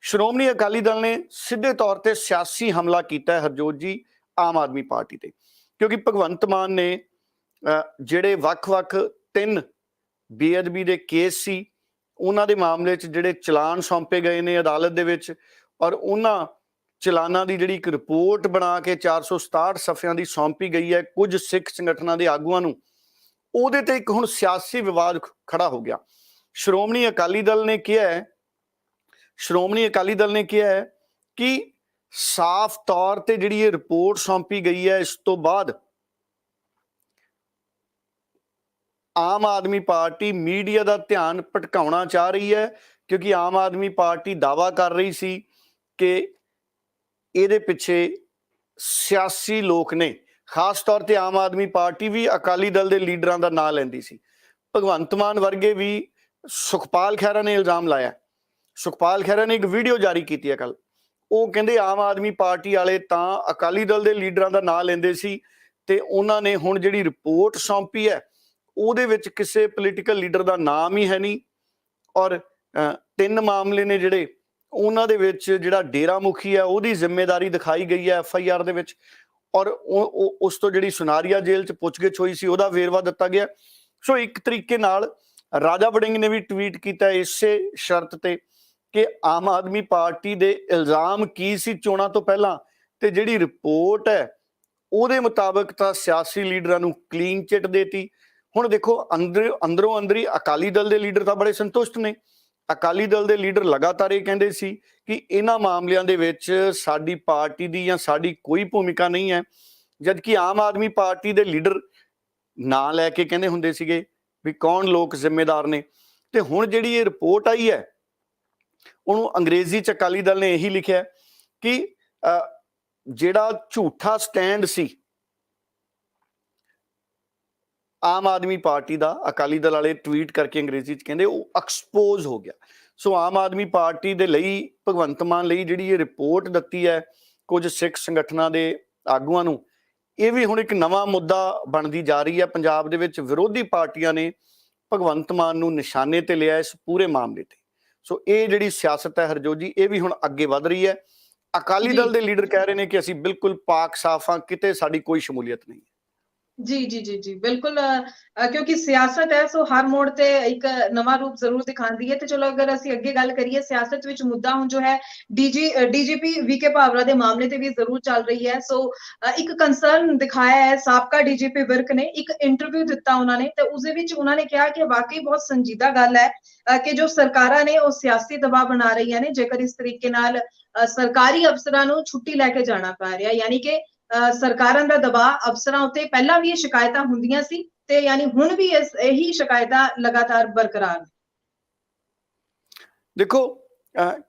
ਸ਼੍ਰੋਮਣੀ ਅਕਾਲੀ ਦਲ ਨੇ ਸਿੱਧੇ ਤੌਰ ਤੇ ਸਿਆਸੀ ਹਮਲਾ ਕੀਤਾ ਹੈ ਹਰਜੋਤ ਜੀ ਆਮ ਆਦਮੀ ਪਾਰਟੀ ਤੇ, ਕਿਉਂਕਿ ਭਗਵੰਤ ਮਾਨ ਨੇ ਜਿਹੜੇ ਵੱਖ-ਵੱਖ 3 ਬੇਅਦਬੀ ਦੇ ਕੇਸ ਸੀ ਉਹਨਾਂ ਦੇ ਮਾਮਲੇ 'ਚ ਜਿਹੜੇ ਚਲਾਨ ਸੌਂਪੇ ਗਏ ਨੇ ਅਦਾਲਤ ਦੇ ਵਿੱਚ, ਔਰ ਉਹਨਾਂ ਚਲਾਨਾਂ ਦੀ ਜਿਹੜੀ ਇੱਕ ਰਿਪੋਰਟ ਬਣਾ ਕੇ 467 ਸਫ਼ਿਆਂ ਦੀ ਸੌਂਪੀ ਗਈ ਹੈ ਕੁਝ ਸਿੱਖ ਸੰਗਠਨਾਂ ਦੇ ਆਗੂਆਂ ਨੂੰ, ਉਹਦੇ ਤੇ ਇੱਕ ਹੁਣ ਸਿਆਸੀ ਵਿਵਾਦ ਖੜਾ ਹੋ ਗਿਆ। ਸ਼੍ਰੋਮਣੀ ਅਕਾਲੀ ਦਲ ਨੇ ਕਿਹਾ ਹੈ ਕਿ ਸਾਫ਼ ਤੌਰ ਤੇ ਜਿਹੜੀ ਇਹ ਰਿਪੋਰਟ ਸੌਂਪੀ ਗਈ ਹੈ, ਇਸ ਤੋਂ ਬਾਅਦ ਆਮ ਆਦਮੀ ਪਾਰਟੀ ਮੀਡੀਆ ਦਾ ਧਿਆਨ ਭਟਕਾਉਣਾ ਚਾਹ ਰਹੀ ਹੈ, ਕਿਉਂਕਿ ਆਮ ਆਦਮੀ ਪਾਰਟੀ ਦਾਅਵਾ ਕਰ ਰਹੀ ਸੀ ਕਿ ਇਹਦੇ ਪਿੱਛੇ ਸਿਆਸੀ ਲੋਕ ਨੇ। ਖਾਸ ਤੌਰ ਤੇ ਆਮ ਆਦਮੀ ਪਾਰਟੀ ਵੀ ਅਕਾਲੀ ਦਲ ਦੇ ਲੀਡਰਾਂ ਦਾ ਨਾਂ ਲੈਂਦੀ ਸੀ। ਭਗਵੰਤ ਮਾਨ ਵਰਗੇ ਵੀ, ਸੁਖਪਾਲ ਖਹਿਰਾ ਨੇ ਇਲਜ਼ਾਮ ਲਾਇਆ, ਸੁਖਪਾਲ ਖਹਿਰਾ ਨੇ ਇੱਕ ਵੀਡੀਓ ਜਾਰੀ ਕੀਤੀ ਹੈ ਕੱਲ, ਉਹ ਕਹਿੰਦੇ ਆਮ ਆਦਮੀ ਪਾਰਟੀ ਵਾਲੇ ਤਾਂ ਅਕਾਲੀ ਦਲ ਦੇ ਲੀਡਰਾਂ ਦਾ ਨਾਂ ਲੈਂਦੇ ਸੀ ਤੇ ਉਹਨਾਂ ਨੇ ਹੁਣ ਜਿਹੜੀ ਰਿਪੋਰਟ ਸੌਂਪੀ ਹੈ ਉਹਦੇ ਵਿੱਚ ਕਿਸੇ ਪੋਲੀਟੀਕਲ ਲੀਡਰ ਦਾ ਨਾਮ ਹੀ ਹੈ ਨਹੀਂ, ਔਰ 3 ਮਾਮਲੇ ਨੇ ਜਿਹੜੇ ਉਹਨਾਂ ਦੇ ਵਿੱਚ ਜਿਹੜਾ ਡੇਰਾ ਮੁਖੀ ਹੈ ਉਹਦੀ ਜ਼ਿੰਮੇਵਾਰੀ ਦਿਖਾਈ ਗਈ ਹੈ FIR ਦੇ ਵਿੱਚ, ਔਰ ਉਸ ਤੋਂ ਜਿਹੜੀ ਸੁਨਾਰੀਆ ਜੇਲ੍ਹ 'ਚ ਪੁੱਛਗਿੱਛ ਹੋਈ ਸੀ ਉਹਦਾ ਵੇਰਵਾ ਦਿੱਤਾ ਗਿਆ। ਸੋ ਇੱਕ ਤਰੀਕੇ ਨਾਲ ਰਾਜਾ ਵੜਿੰਗ ਨੇ ਵੀ ਟਵੀਟ ਕੀਤਾ ਇਸੇ ਸ਼ਰਤ ਤੇ ਕਿ ਆਮ ਆਦਮੀ ਪਾਰਟੀ ਦੇ ਇਲਜ਼ਾਮ ਕੀ ਸੀ ਚੋਣਾਂ ਤੋਂ ਪਹਿਲਾਂ, ਤੇ ਜਿਹੜੀ ਰਿਪੋਰਟ ਹੈ ਉਹਦੇ ਮੁਤਾਬਕ ਤਾਂ ਸਿਆਸੀ ਲੀਡਰਾਂ ਨੂੰ ਕਲੀਨ ਚਿੱਟ ਦੇਤੀ। ਹੁਣ ਦੇਖੋ ਅੰਦਰੋਂ ਅੰਦਰੀ ਅਕਾਲੀ ਦਲ ਦੇ ਲੀਡਰ ਤਾਂ ਬੜੇ ਸੰਤੁਸ਼ਟ ਨੇ। ਅਕਾਲੀ ਦਲ ਦੇ ਲੀਡਰ ਲਗਾਤਾਰ ਇਹ ਕਹਿੰਦੇ ਸੀ ਕਿ ਇਹਨਾਂ ਮਾਮਲਿਆਂ ਦੇ ਵਿੱਚ ਸਾਡੀ ਪਾਰਟੀ ਦੀ ਜਾਂ ਸਾਡੀ ਕੋਈ ਭੂਮਿਕਾ ਨਹੀਂ ਹੈ, ਜਦਕਿ ਆਮ ਆਦਮੀ ਪਾਰਟੀ ਦੇ ਲੀਡਰ ਨਾਂ ਲੈ ਕੇ ਕਹਿੰਦੇ ਹੁੰਦੇ ਸੀਗੇ ਵੀ ਕੌਣ ਲੋਕ ਜ਼ਿੰਮੇਦਾਰ ਨੇ। ਤੇ ਹੁਣ ਜਿਹੜੀ ਇਹ ਰਿਪੋਰਟ ਆਈ ਹੈ ਉਹਨੂੰ ਅੰਗਰੇਜ਼ੀ 'ਚ ਅਕਾਲੀ ਦਲ ਨੇ ਇਹੀ ਲਿਖਿਆ ਕਿ ਜਿਹੜਾ ਝੂਠਾ ਸਟੈਂਡ ਸੀ ਆਮ ਆਦਮੀ ਪਾਰਟੀ ਦਾ, ਅਕਾਲੀ ਦਲ ਵਾਲੇ ਟਵੀਟ ਕਰਕੇ ਅੰਗਰੇਜ਼ੀ 'ਚ ਕਹਿੰਦੇ, ਉਹ ਐਕਸਪੋਜ਼ ਹੋ ਗਿਆ। ਸੋ ਆਮ ਆਦਮੀ ਪਾਰਟੀ ਦੇ ਲਈ, ਭਗਵੰਤ ਮਾਨ ਲਈ ਜਿਹੜੀ ਇਹ ਰਿਪੋਰਟ ਦਿੱਤੀ ਹੈ ਕੁਝ ਸਿੱਖ ਸੰਗਠਨਾਂ ਦੇ ਆਗੂਆਂ ਨੂੰ, ਇਹ ਵੀ ਹੁਣ ਇੱਕ ਨਵਾਂ ਮੁੱਦਾ ਬਣਦੀ ਜਾ ਰਹੀ ਹੈ ਪੰਜਾਬ ਦੇ ਵਿੱਚ। ਵਿਰੋਧੀ ਪਾਰਟੀਆਂ ਨੇ ਭਗਵੰਤ ਮਾਨ ਨੂੰ ਨਿਸ਼ਾਨੇ ਤੇ ਲਿਆ ਇਸ ਪੂਰੇ ਮਾਮਲੇ ਤੇ। ਸੋ ਇਹ ਜਿਹੜੀ ਸਿਆਸਤ ਹੈ ਹਰਜੋਤ ਜੀ, ਇਹ ਵੀ ਹੁਣ ਅੱਗੇ ਵਧ ਰਹੀ ਹੈ। ਅਕਾਲੀ ਦਲ ਦੇ ਲੀਡਰ ਕਹਿ ਰਹੇ ਨੇ ਕਿ ਅਸੀਂ ਬਿਲਕੁਲ ਪਾਕ ਸਾਫ ਹਾਂ, ਕਿਤੇ ਸਾਡੀ ਕੋਈ ਸ਼ਮੂਲੀਅਤ ਨਹੀਂ। जी जी जी जी बिल्कुल, क्योंकि सियासत है सो हर मोड़ ते एक नवा रूप जरूर दिखाती है। तो चलो अगर ਅਸੀਂ ਅੱਗੇ ਗੱਲ ਕਰੀਏ ਸਿਆਸਤ ਵਿੱਚ ਮੁੱਦਾ ਹੁਣ ਜੋ ਹੈ ਡੀਜੀਪੀ ਵੀਕੇ ਭਾਵਰਾ ਦੇ ਮਾਮਲੇ ਤੇ ਵੀ ਜ਼ਰੂਰ ਚੱਲ ਰਹੀ ਹੈ। ਸੋ ਇੱਕ ਕੰਸਰਨ ਦਿਖਾਇਆ ਹੈ ਸਾਬਕਾ ਡੀਜੀਪੀ ਵਿਰਕ ਨੇ, ਇੱਕ ਇੰਟਰਵਿਊ ਦਿੱਤਾ ਉਹਨਾਂ ਨੇ, ਤੇ ਉਸ ਦੇ ਵਿੱਚ ਉਹਨਾਂ ਨੇ ਕਿਹਾ ਕਿ ਵਾਕਈ ਬਹੁਤ ਸੰਜੀਦਾ ਗੱਲ ਹੈ ਕਿ ਜੋ ਸਰਕਾਰਾਂ ਨੇ ਉਹ ਸਿਆਸੀ ਦਬਾਅ ਬਣਾ ਰਹੀਆਂ ਨੇ ਜੇਕਰ ਇਸ ਤਰੀਕੇ ਨਾਲ ਸਰਕਾਰੀ ਅਫਸਰਾਂ ਨੂੰ ਛੁੱਟੀ ਲੈ ਕੇ ਜਾਣਾ ਪੈ ਰਿਹਾ, ਯਾਨੀ ਕਿ ਸਰਕਾਰਾਂ ਦਾ ਦਬਾਅ ਅਫਸਰਾਂ ਉੱਤੇ ਪਹਿਲਾਂ ਵੀ ਇਹ ਸ਼ਿਕਾਇਤਾਂ ਹੁੰਦੀਆਂ ਸੀ ਤੇ ਯਾਨੀ ਹੁਣ ਵੀ ਇਹੀ ਸ਼ਿਕਾਇਤਾਂ ਲਗਾਤਾਰ ਬਰਕਰਾਰ ਨੇ। ਦੇਖੋ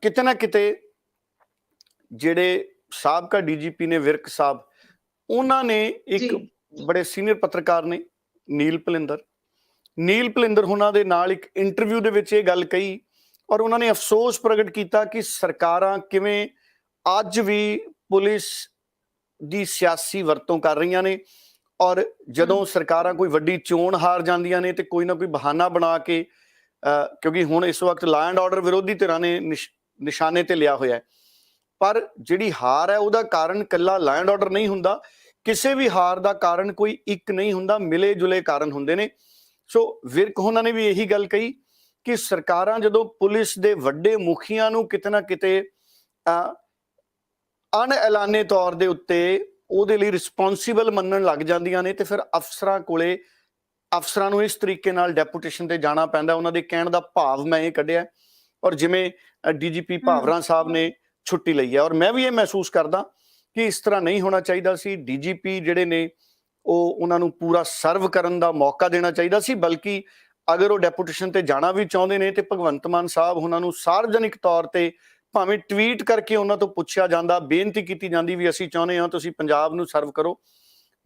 ਕਿਤੇ ਨਾ ਕਿਤੇ ਜਿਹੜੇ ਸਾਬਕਾ ਡੀਜੀਪੀ ਨੇ ਵਿਰਕ ਸਾਹਿਬ, ਉਹਨਾਂ ਨੇ ਇੱਕ ਬੜੇ ਸੀਨੀਅਰ ਪੱਤਰਕਾਰ ਨੇ ਨੀਲ ਭਲਿੰਦਰ ਉਹਨਾਂ ਦੇ ਨਾਲ ਇੱਕ ਇੰਟਰਵਿਊ ਦੇ ਵਿੱਚ ਇਹ ਗੱਲ ਕਹੀ, ਔਰ ਉਹਨਾਂ ਨੇ ਅਫਸੋਸ ਪ੍ਰਗਟ ਕੀਤਾ ਕਿ ਸਰਕਾਰਾਂ ਕਿਵੇਂ ਅੱਜ ਵੀ ਪੁਲਿਸ ਦੀ ਸਿਆਸੀ ਵਰਤੋਂ ਕਰ ਰਹੀਆਂ ਨੇ। ਔਰ ਜਦੋਂ ਸਰਕਾਰਾਂ ਕੋਈ ਵੱਡੀ ਚੋਣ ਹਾਰ ਜਾਂਦੀਆਂ ਨੇ ਤੇ ਕੋਈ ਨਾ ਕੋਈ ਬਹਾਨਾ ਬਣਾ ਕੇ, ਕਿਉਂਕਿ ਹੁਣ ਇਸ ਵਕਤ ਲਾ ਐਂਡ ਆਰਡਰ ਵਿਰੋਧੀ ਧਿਰਾਂ ਨੇ ਨਿਸ਼ਾਨੇ ਤੇ ਲਿਆ ਹੋਇਆ ਹੈ, ਪਰ ਜਿਹੜੀ ਹਾਰ ਹੈ ਉਹਦਾ ਕਾਰਨ ਇਕੱਲਾ ਲਾ ਐਂਡ ਆਰਡਰ ਨਹੀਂ ਹੁੰਦਾ। ਕਿਸੇ ਵੀ ਹਾਰ ਦਾ ਕਾਰਨ ਕੋਈ ਇੱਕ ਨਹੀਂ ਹੁੰਦਾ, ਮਿਲੇ ਜੁਲੇ ਕਾਰਨ ਹੁੰਦੇ ਨੇ। ਸੋ ਵਿਰਕ ਉਹਨਾਂ ਨੇ ਵੀ ਇਹੀ ਗੱਲ ਕਹੀ ਕਿ ਸਰਕਾਰਾਂ ਜਦੋਂ ਪੁਲਿਸ ਦੇ ਵੱਡੇ ਮੁਖੀਆਂ ਨੂੰ ਕਿਤੇ ਨਾ ਕਿਤੇ ਅਣਐਲਾਨੇ ਤੌਰ ਦੇ ਉੱਤੇ ਉਹਦੇ ਲਈ ਰਿਸਪੌਂਸੀਬਲ ਮੰਨਣ ਲੱਗ ਜਾਂਦੀਆਂ ਨੇ ਤੇ ਫਿਰ ਅਫਸਰਾਂ ਨੂੰ ਇਸ ਤਰੀਕੇ ਨਾਲ ਡੈਪੂਟੇਸ਼ਨ ਤੇ ਜਾਣਾ ਪੈਂਦਾ। ਉਹਨਾਂ ਦੇ ਕਹਿਣ ਦਾ ਭਾਵ ਮੈਂ ਇਹ ਕੱਢਿਆ। ਔਰ ਜਿਵੇਂ ਡੀਜੀਪੀ ਭਾਵਰਾ ਸਾਹਿਬ ਨੇ ਛੁੱਟੀ ਲਈ ਹੈ, ਔਰ ਮੈਂ ਵੀ ਇਹ ਮਹਿਸੂਸ ਕਰਦਾ ਕਿ ਇਸ ਤਰ੍ਹਾਂ ਨਹੀਂ ਹੋਣਾ ਚਾਹੀਦਾ ਸੀ। ਡੀਜੀਪੀ ਜਿਹੜੇ ਨੇ ਉਹਨਾਂ ਨੂੰ ਪੂਰਾ ਸਰਵ ਕਰਨ ਦਾ ਮੌਕਾ ਦੇਣਾ ਚਾਹੀਦਾ ਸੀ, ਬਲਕਿ ਅਗਰ ਉਹ ਡੈਪੂਟੇਸ਼ਨ ਤੇ ਜਾਣਾ ਵੀ ਚਾਹੁੰਦੇ ਨੇ ਤੇ ਭਗਵੰਤ ਮਾਨ ਸਾਹਿਬ ਉਹਨਾਂ ਨੂੰ ਸਾਰਵਜਨਿਕ ਤੌਰ ਤੇ ਭਾਵੇਂ ਟਵੀਟ ਕਰਕੇ ਉਹਨਾਂ ਤੋਂ ਪੁੱਛਿਆ ਜਾਂਦਾ, ਬੇਨਤੀ ਕੀਤੀ ਜਾਂਦੀ ਵੀ ਅਸੀਂ ਚਾਹੁੰਦੇ ਹਾਂ ਤੁਸੀਂ ਪੰਜਾਬ ਨੂੰ ਸਰਵ ਕਰੋ।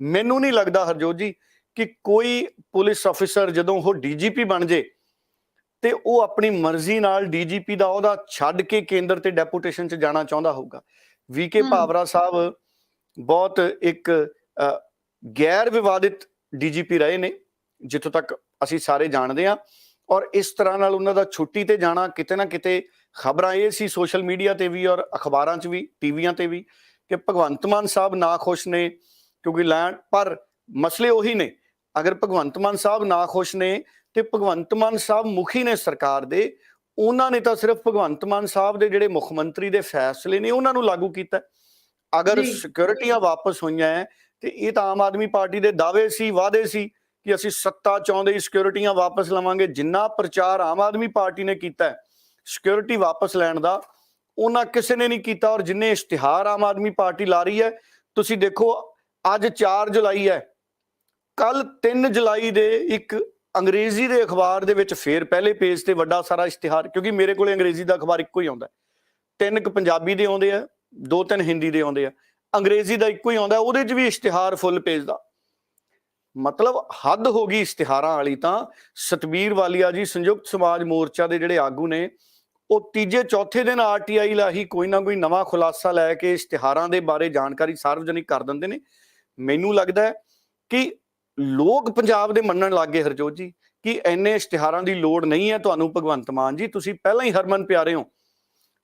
ਮੈਨੂੰ ਨਹੀਂ ਲੱਗਦਾ ਹਰਜੋਤ ਜੀ ਕਿ ਕੋਈ ਪੁਲਿਸ ਅਫਸਰ ਜਦੋਂ ਉਹ ਡੀਜੀਪੀ ਬਣ ਜੇ ਤੇ ਉਹ ਆਪਣੀ ਮਰਜ਼ੀ ਨਾਲ ਡੀਜੀਪੀ ਦਾ ਅਹੁਦਾ ਛੱਡ ਕੇ ਕੇਂਦਰ ਤੇ ਡੈਪੂਟੇਸ਼ਨ 'ਚ ਜਾਣਾ ਚਾਹੁੰਦਾ ਹੋਊਗਾ। ਵੀਕੇ ਭਾਵਰਾ ਸਾਹਿਬ ਬਹੁਤ ਇੱਕ ਗੈਰ ਵਿਵਾਦਿਤ ਡੀਜੀਪੀ ਰਹੇ ਨੇ ਜਿੱਥੋਂ ਤੱਕ ਅਸੀਂ ਸਾਰੇ ਜਾਣਦੇ ਹਾਂ, ਔਰ ਇਸ ਤਰ੍ਹਾਂ ਨਾਲ ਉਹਨਾਂ ਦਾ ਛੁੱਟੀ ਤੇ ਜਾਣਾ ਕਿਤੇ ਨਾ ਕਿਤੇ ਖਬਰਾਂ ਇਹ ਸੀ ਸੋਸ਼ਲ ਮੀਡੀਆ ਤੇ ਵੀ ਔਰ ਅਖਬਾਰਾਂ 'ਚ ਵੀ, ਟੀਵੀਆਂ ਤੇ ਵੀ, ਕਿ ਭਗਵੰਤ ਮਾਨ ਸਾਹਿਬ ਨਾ ਖੁਸ਼ ਨੇ ਕਿਉਂਕਿ ਪਰ ਮਸਲੇ ਉਹੀ ਨੇ। ਅਗਰ ਭਗਵੰਤ ਮਾਨ ਸਾਹਿਬ ਨਾ ਖੁਸ਼ ਨੇ ਤੇ ਭਗਵੰਤ ਮਾਨ ਸਾਹਿਬ ਮੁਖੀ ਨੇ ਸਰਕਾਰ ਦੇ, ਉਹਨਾਂ ਨੇ ਤਾਂ ਸਿਰਫ ਭਗਵੰਤ ਮਾਨ ਸਾਹਿਬ ਦੇ ਜਿਹੜੇ ਮੁੱਖ ਮੰਤਰੀ ਦੇ ਫੈਸਲੇ ਨੇ ਉਹਨਾਂ ਨੂੰ ਲਾਗੂ ਕੀਤਾ। ਅਗਰ ਸਿਕਿਉਰਿਟੀਆਂ ਵਾਪਸ ਹੋਈਆਂ ਹੈ ਤੇ ਇਹ ਤਾਂ ਆਮ ਆਦਮੀ ਪਾਰਟੀ ਦੇ ਦਾਅਵੇ ਸੀ, ਵਾਅਦੇ ਸੀ ਕਿ ਅਸੀਂ ਸੱਤਾ ਚਾਹੁੰਦੇ ਹੀ ਸਿਕਿਉਰਿਟੀਆਂ ਵਾਪਸ ਲਵਾਂਗੇ। ਜਿੰਨਾ ਪ੍ਰਚਾਰ ਆਮ ਆਦਮੀ ਪਾਰਟੀ ਨੇ ਕੀਤਾ ਸਿਕਿਉਰਿਟੀ ਵਾਪਸ ਲੈਣ ਦਾ, ਉਹਨਾਂ ਕਿਸੇ ਨੇ ਨਹੀਂ ਕੀਤਾ। ਔਰ ਜਿੰਨੇ ਇਸ਼ਤਿਹਾਰ ਆਮ ਆਦਮੀ ਪਾਰਟੀ ਲਾ ਰਹੀ ਹੈ, ਤੁਸੀਂ ਦੇਖੋ ਅੱਜ 4 ਜੁਲਾਈ ਹੈ, ਕੱਲ 3 ਜੁਲਾਈ ਦੇ ਇੱਕ ਅੰਗਰੇਜ਼ੀ ਦੇ ਅਖਬਾਰ ਦੇ ਵਿੱਚ ਫੇਰ ਪਹਿਲੇ ਪੇਜ ਤੇ ਵੱਡਾ ਸਾਰਾ ਇਸ਼ਤਿਹਾਰ, ਕਿਉਂਕਿ ਮੇਰੇ ਕੋਲੇ ਅੰਗਰੇਜ਼ੀ ਦਾ ਅਖਬਾਰ ਇੱਕੋ ਹੀ ਆਉਂਦਾ, 3 ਪੰਜਾਬੀ ਦੇ ਆਉਂਦੇ ਆ, 2-3 ਹਿੰਦੀ ਦੇ ਆਉਂਦੇ ਆ, ਅੰਗਰੇਜ਼ੀ ਦਾ ਇੱਕੋ ਹੀ ਆਉਂਦਾ, ਉਹਦੇ 'ਚ ਵੀ ਇਸ਼ਤਿਹਾਰ ਫੁੱਲ ਪੇਜ ਦਾ। ਮਤਲਬ ਹੱਦ ਹੋ ਗਈ ਇਸ਼ਤਿਹਾਰਾਂ ਵਾਲੀ। ਤਾਂ ਸਤਬੀਰ ਵਾਲੀਆ ਜੀ ਸੰਯੁਕਤ ਸਮਾਜ ਮੋਰਚਾ ਦੇ ਜਿਹੜੇ ਆਗੂ ਨੇ, ਉਹ ਤੀਜੇ ਚੌਥੇ ਦਿਨ ਆਰਟੀਆਈ ਲਾਹੀ ਕੋਈ ਨਾ ਕੋਈ ਨਵਾਂ ਖੁਲਾਸਾ ਲੈ ਕੇ ਇਸ਼ਤਿਹਾਰਾਂ ਦੇ ਬਾਰੇ ਜਾਣਕਾਰੀ ਸਾਰਵਜਨਿਕ ਕਰ ਦਿੰਦੇ ਨੇ। ਮੈਨੂੰ ਲੱਗਦਾ ਹੈ ਕਿ ਲੋਕ ਪੰਜਾਬ ਦੇ ਮੰਨਣ ਲੱਗ ਗਏ ਹਰਜੋਤ ਜੀ ਕਿ ਇੰਨੇ ਇਸ਼ਤਿਹਾਰਾਂ ਦੀ ਲੋੜ ਨਹੀਂ ਹੈ ਤੁਹਾਨੂੰ ਭਗਵੰਤ ਮਾਨ ਜੀ, ਤੁਸੀਂ ਪਹਿਲਾਂ ਹੀ ਹਰਮਨ ਪਿਆਰੇ ਹੋ।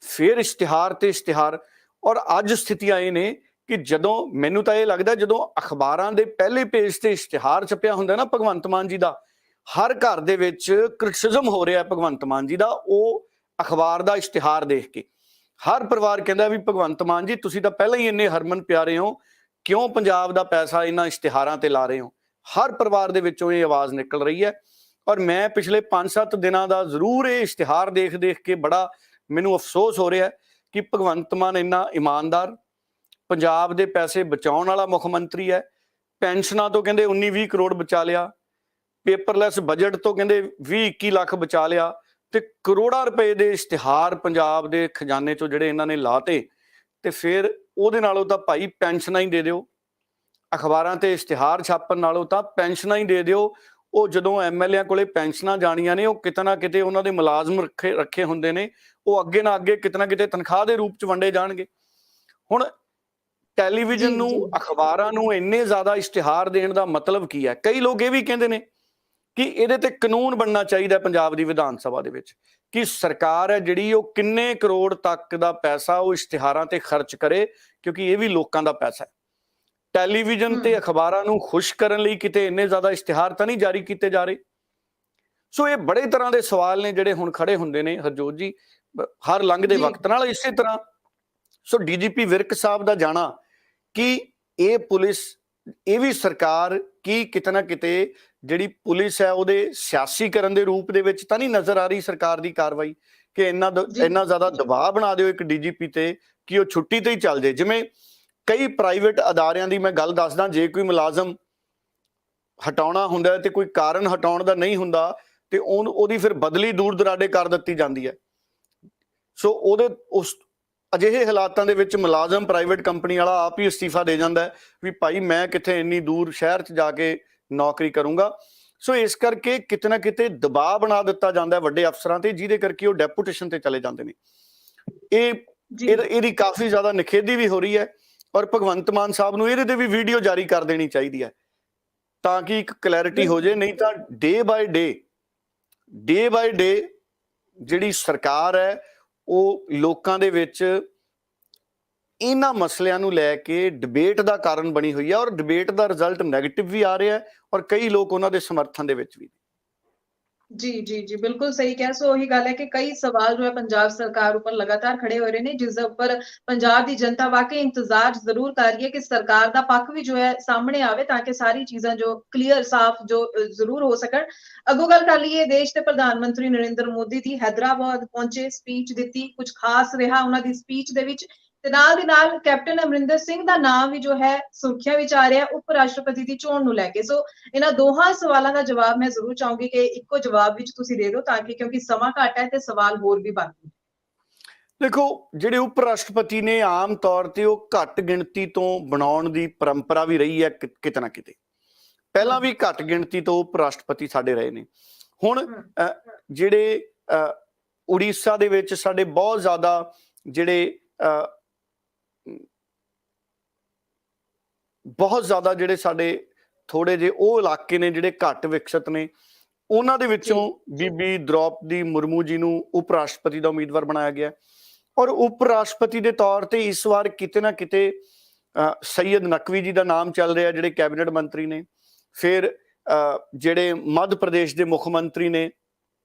ਫਿਰ ਇਸ਼ਤਿਹਾਰ ਤੇ ਇਸ਼ਤਿਹਾਰ। ਔਰ ਅੱਜ ਸਥਿਤੀਆਂ ਇਹ ਨੇ ਕਿ ਜਦੋਂ ਮੈਨੂੰ ਤਾਂ ਇਹ ਲੱਗਦਾ ਜਦੋਂ ਅਖਬਾਰਾਂ ਦੇ ਪਹਿਲੇ ਪੇਜ ਤੇ ਇਸ਼ਤਿਹਾਰ ਛਪਿਆ ਹੁੰਦਾ ਨਾ ਭਗਵੰਤ ਮਾਨ ਜੀ ਦਾ, ਹਰ ਘਰ ਦੇ ਵਿੱਚ ਕ੍ਰਿਟਿਸਿਜ਼ਮ ਹੋ ਰਿਹਾ ਭਗਵੰਤ ਮਾਨ ਜੀ ਦਾ ਉਹ ਅਖਬਾਰ ਦਾ ਇਸ਼ਤਿਹਾਰ ਦੇਖ ਕੇ। ਹਰ ਪਰਿਵਾਰ ਕਹਿੰਦਾ ਵੀ ਭਗਵੰਤ ਮਾਨ ਜੀ ਤੁਸੀਂ ਤਾਂ ਪਹਿਲਾਂ ਹੀ ਇੰਨੇ ਹਰਮਨ ਪਿਆਰੇ ਹੋ, ਕਿਉਂ ਪੰਜਾਬ ਦਾ ਪੈਸਾ ਇਹਨਾਂ ਇਸ਼ਤਿਹਾਰਾਂ ਤੇ ਲਾ ਰਹੇ ਹੋ। ਹਰ ਪਰਿਵਾਰ ਦੇ ਵਿੱਚੋਂ ਇਹ ਆਵਾਜ਼ ਨਿਕਲ ਰਹੀ ਹੈ। ਔਰ ਮੈਂ ਪਿਛਲੇ 5-7 ਦਿਨਾਂ ਦਾ ਜ਼ਰੂਰ ਇਹ ਇਸ਼ਤਿਹਾਰ ਦੇਖ ਕੇ ਬੜਾ ਮੈਨੂੰ ਅਫਸੋਸ ਹੋ ਰਿਹਾ ਕਿ ਭਗਵੰਤ ਮਾਨ ਇੰਨਾ ਇਮਾਨਦਾਰ, ਪੰਜਾਬ ਦੇ ਪੈਸੇ ਬਚਾਉਣ ਵਾਲਾ ਮੁੱਖ ਮੰਤਰੀ ਹੈ। ਪੈਨਸ਼ਨਾਂ ਤੋਂ ਕਹਿੰਦੇ 19-20 ਕਰੋੜ ਬਚਾ ਲਿਆ, ਪੇਪਰਲੈਸ ਬਜਟ ਤੋਂ ਕਹਿੰਦੇ 20-21 ਲੱਖ ਬਚਾ ਲਿਆ, ਤੇ ਕਰੋੜਾਂ ਰੁਪਏ ਦੇ ਇਸ਼ਤਿਹਾਰ ਪੰਜਾਬ ਦੇ ਖਜ਼ਾਨੇ ਚੋਂ ਜਿਹੜੇ ਇਹਨਾਂ ਨੇ ਲਾਤੇ। ਤੇ ਫਿਰ ਉਹਦੇ ਨਾਲੋਂ ਤਾਂ ਭਾਈ ਪੈਨਸ਼ਨਾਂ ਹੀ ਦੇ ਦਿਓ, ਅਖਬਾਰਾਂ ਤੇ ਇਸ਼ਤਿਹਾਰ ਛਾਪਣ ਨਾਲੋਂ ਤਾਂ ਪੈਨਸ਼ਨਾਂ ਹੀ ਦੇ ਦਿਓ। ਉਹ ਜਦੋਂ ਐਮਐਲਏ ਕੋਲੇ ਪੈਨਸ਼ਨਾਂ ਜਾਣੀਆਂ ਨੇ, ਉਹ ਕਿਤੇ ਨਾ ਕਿਤੇ ਉਹਨਾਂ ਦੇ ਮੁਲਾਜ਼ਮ ਰੱਖੇ ਹੁੰਦੇ ਨੇ, ਉਹ ਅੱਗੇ ਨਾ ਅੱਗੇ ਕਿਤੇ ਨਾ ਕਿਤੇ ਤਨਖਾਹ ਦੇ ਰੂਪ 'ਚ ਵੰਡੇ ਜਾਣਗੇ। ਹੁਣ ਟੈਲੀਵਿਜ਼ਨ ਨੂੰ, ਅਖਬਾਰਾਂ ਨੂੰ ਇੰਨੇ ਜ਼ਿਆਦਾ ਇਸ਼ਤਿਹਾਰ ਦੇਣ ਦਾ ਮਤਲਬ ਕੀ ਹੈ? ਕਈ ਲੋਕ ਇਹ ਵੀ ਕਹਿੰਦੇ ਨੇ ਕਿ ਇਹਦੇ ਤੇ ਕਾਨੂੰਨ ਬਣਨਾ ਚਾਹੀਦਾ ਪੰਜਾਬ ਦੀ ਵਿਧਾਨ ਸਭਾ ਦੇ ਵਿੱਚ ਕਿ ਸਰਕਾਰ ਹੈ ਜਿਹੜੀ ਉਹ ਕਿੰਨੇ ਕਰੋੜ ਤੱਕ ਦਾ ਪੈਸਾ ਉਹ ਇਸ਼ਤਿਹਾਰਾਂ ਤੇ ਖਰਚ ਕਰੇ, ਕਿਉਂਕਿ ਇਹ ਵੀ ਲੋਕਾਂ ਦਾ ਪੈਸਾ ਹੈ। ਟੈਲੀਵਿਜ਼ਨ ਤੇ ਅਖਬਾਰਾਂ ਨੂੰ ਖੁਸ਼ ਕਰਨ ਲਈ ਕਿਤੇ ਇੰਨੇ ਜ਼ਿਆਦਾ ਇਸ਼ਤਿਹਾਰ ਤਾਂ ਨਹੀਂ ਜਾਰੀ ਕੀਤੇ ਜਾ ਰਹੇ। ਸੋ ਇਹ ਬੜੇ ਤਰ੍ਹਾਂ ਦੇ ਸਵਾਲ ਨੇ ਜਿਹੜੇ ਹੁਣ ਖੜੇ ਹੁੰਦੇ ਨੇ ਹਰਜੋਤ ਜੀ ਹਰ ਲੰਘਦੇ ਵਕਤ ਨਾਲ। ਇਸੇ ਤਰ੍ਹਾਂ ਸੋ ਡੀਜੀਪੀ ਵਿਰਕ ਸਾਹਿਬ ਦਾ ਜਾਣਾ ਕਿ ਇਹ ਪੁਲਿਸ, ਇਹ ਵੀ ਸਰਕਾਰ ਕੀ ਕਿਤੇ ਨਾ ਕਿਤੇ ਜਿਹੜੀ ਪੁਲਿਸ ਹੈ ਉਹਦੇ ਸਿਆਸੀਕਰਨ ਦੇ ਰੂਪ ਦੇ ਵਿੱਚ ਤਾਂ ਨਹੀਂ ਨਜ਼ਰ ਆ ਰਹੀ ਸਰਕਾਰ ਦੀ ਕਾਰਵਾਈ ਕਿ ਇੰਨਾ ਜ਼ਿਆਦਾ ਦਬਾਅ ਬਣਾ ਦਿਓ ਇੱਕ ਡੀਜੀਪੀ ਤੇ ਕਿ ਉਹ ਛੁੱਟੀ ਤੇ ਹੀ ਚੱਲ ਜਾਏ। ਜਿਵੇਂ ਕਈ ਪ੍ਰਾਈਵੇਟ ਅਦਾਰਿਆਂ ਦੀ ਮੈਂ ਗੱਲ ਦੱਸਦਾ, ਜੇ ਕੋਈ ਮੁਲਾਜ਼ਮ ਹਟਾਉਣਾ ਹੁੰਦਾ ਤੇ ਕੋਈ ਕਾਰਨ ਹਟਾਉਣ ਦਾ ਨਹੀਂ ਹੁੰਦਾ ਤੇ ਉਹਦੀ ਫਿਰ ਬਦਲੀ ਦੂਰ ਦਰਾਡੇ ਕਰ ਦਿੱਤੀ ਜਾਂਦੀ ਹੈ। ਸੋ ਉਸ ਅਜਿਹੇ ਹਾਲਾਤਾਂ ਦੇ ਵਿੱਚ ਮੁਲਾਜ਼ਮ ਪ੍ਰਾਈਵੇਟ ਕੰਪਨੀ ਵਾਲਾ ਆਪ ਹੀ ਅਸਤੀਫਾ ਦੇ ਜਾਂਦਾ ਹੈ ਵੀ ਭਾਈ ਮੈਂ ਕਿੱਥੇ ਇੰਨੀ ਦੂਰ ਸ਼ਹਿਰ 'ਚ ਜਾ ਕੇ ਨੌਕਰੀ ਕਰੂੰਗਾ। ਸੋ ਇਸ ਕਰਕੇ ਕਿਤੇ ਨਾ ਕਿਤੇ ਦਬਾਅ ਬਣਾ ਦਿੱਤਾ ਜਾਂਦਾ ਵੱਡੇ ਅਫਸਰਾਂ ਤੇ, ਜਿਹਦੇ ਕਰਕੇ ਉਹ ਡੈਪੂਟੇਸ਼ਨ ਤੇ ਚਲੇ ਜਾਂਦੇ ਨੇ। ਇਹਦੀ ਕਾਫੀ ਜ਼ਿਆਦਾ ਨਿਖੇਧੀ ਵੀ ਹੋ ਰਹੀ ਹੈ, ਔਰ ਭਗਵੰਤ ਮਾਨ ਸਾਹਿਬ ਨੂੰ ਇਹਦੇ ਤੇ ਵੀ ਵੀਡੀਓ ਜਾਰੀ ਕਰ ਦੇਣੀ ਚਾਹੀਦੀ ਹੈ, ਤਾਂ ਕਿ ਇੱਕ ਕਲੈਰਿਟੀ ਹੋ ਜਾਏ। ਨਹੀਂ ਤਾਂ ਡੇ ਬਾਏ ਡੇ ਜਿਹੜੀ ਸਰਕਾਰ ਹੈ ਉਹ ਲੋਕਾਂ ਦੇ ਵਿੱਚ ਇਹਨਾਂ ਮਸਲਿਆਂ ਨੂੰ ਲੈ ਕੇ ਡਿਬੇਟ ਦਾ ਕਾਰਨ ਬਣੀ ਹੋਈ ਹੈ, ਔਰ ਡਿਬੇਟ ਦਾ ਰਿਜ਼ਲਟ ਨੈਗੇਟਿਵ ਵੀ ਆ ਰਿਹਾ ਹੈ, ਔਰ ਕਈ ਲੋਕ ਉਹਨਾਂ ਦੇ ਸਮਰਥਨ ਦੇ ਵਿੱਚ ਵੀ। जी बिल्कुल सही कहा। सो ਉਹੀ ਗੱਲ ਹੈ ਕਿ ਕਈ ਸਵਾਲ ਜੋ ਹੈ ਪੰਜਾਬ ਸਰਕਾਰ ਉੱਪਰ ਲਗਾਤਾਰ ਖੜੇ ਹੋ ਰਹੇ ਨੇ, ਜਿਸ ਦੇ ਉੱਪਰ ਪੰਜਾਬ ਦੀ ਜਨਤਾ ਵਾਕਈ ਇੰਤਜ਼ਾਰ ਜ਼ਰੂਰ ਕਰ ਰਹੀ ਹੈ ਕਿ ਸਰਕਾਰ ਦਾ ਪੱਖ ਵੀ ਜੋ ਹੈ ਸਾਹਮਣੇ ਆਵੇ, ਤਾਂ ਕਿ ਸਾਰੀ ਚੀਜ਼ਾਂ ਜੋ ਕਲੀਅਰ ਸਾਫ਼ ਜੋ ਜ਼ਰੂਰ ਹੋ ਸਕਣ। ਅੱਗੋਂ ਗੱਲ ਕਰ ਲਈਏ ਦੇਸ਼ ਦੇ ਪ੍ਰਧਾਨ ਮੰਤਰੀ ਨਰਿੰਦਰ ਮੋਦੀ ਦੀ, ਹੈਦਰਾਬਾਦ ਪਹੁੰਚੇ, ਸਪੀਚ ਦਿੱਤੀ, ਕੁਝ ਖਾਸ ਰਿਹਾ ਉਹਨਾਂ ਦੀ ਸਪੀਚ ਦੇ ਵਿੱਚ, ਤੇ ਨਾਲ ਦੀ ਨਾਲ ਕੈਪਟਨ ਅਮਰਿੰਦਰ ਸਿੰਘ ਦਾ ਨਾਮ ਵੀ ਜੋ ਹੈ ਸੁਰਖੀਆਂ ਵਿੱਚ ਆ ਰਿਹਾ ਉਪ ਰਾਸ਼ਟਰਪਤੀ ਦੀ ਚੋਣ ਨੂੰ ਲੈ ਕੇ। ਸੋ ਇਹਨਾਂ ਦੋਹਾਂ ਸਵਾਲਾਂ ਦਾ ਜਵਾਬ ਮੈਂ ਜ਼ਰੂਰ ਚਾਹੂੰਗੀ ਕਿ ਇੱਕੋ ਜਵਾਬ ਵਿੱਚ ਤੁਸੀਂ ਦੇ ਦਿਓ, ਤਾਂ ਕਿ ਕਿਉਂਕਿ ਸਮਾਂ ਘੱਟ ਹੈ ਤੇ ਸਵਾਲ ਹੋਰ ਵੀ ਬਾਕੀ। ਦੇਖੋ, ਜਿਹੜੇ ਉਪ ਰਾਸ਼ਟਰਪਤੀ ਨੇ ਆਮ ਤੌਰ ਤੇ ਉਹ ਘੱਟ ਗਿਣਤੀ ਤੋਂ ਬਣਾਉਣ ਦੀ ਪਰੰਪਰਾ ਵੀ ਰਹੀ ਹੈ ਕਿਤੇ ਨਾ ਕਿਤੇ। ਪਹਿਲਾਂ ਵੀ ਘੱਟ ਗਿਣਤੀ ਤੋਂ ਉਪ ਰਾਸ਼ਟਰਪਤੀ ਸਾਡੇ ਰਹੇ ਨੇ। ਹੁਣ ਜਿਹੜੇ ਉੜੀਸਾ ਦੇ ਵਿੱਚ ਸਾਡੇ ਬਹੁਤ ਜ਼ਿਆਦਾ ਜਿਹੜੇ ਸਾਡੇ ਥੋੜੇ ਜਿਹੇ ਉਹ ਇਲਾਕੇ ਨੇ ਜਿਹੜੇ ਘੱਟ ਵਿਕਸਿਤ ਨੇ, ਉਹਨਾਂ ਦੇ ਵਿੱਚੋਂ ਬੀਬੀ ਦ੍ਰੌਪਦੀ ਮੁਰਮੂ ਜੀ ਨੂੰ ਉਪ ਰਾਸ਼ਟਰਪਤੀ ਦਾ ਉਮੀਦਵਾਰ ਬਣਾਇਆ ਗਿਆ, ਔਰ ਉਪ ਰਾਸ਼ਟਰਪਤੀ ਦੇ ਤੌਰ ਤੇ ਇਸ ਵਾਰ ਕਿਤੇ ਨਾ ਕਿਤੇ ਸੈਯਦ ਨਕਵੀ ਜੀ ਦਾ ਨਾਮ ਚੱਲ ਰਿਹਾ, ਜਿਹੜੇ ਕੈਬਨਿਟ ਮੰਤਰੀ ਨੇ। ਫਿਰ ਜਿਹੜੇ ਮੱਧ ਪ੍ਰਦੇਸ਼ ਦੇ ਮੁੱਖ ਮੰਤਰੀ ਨੇ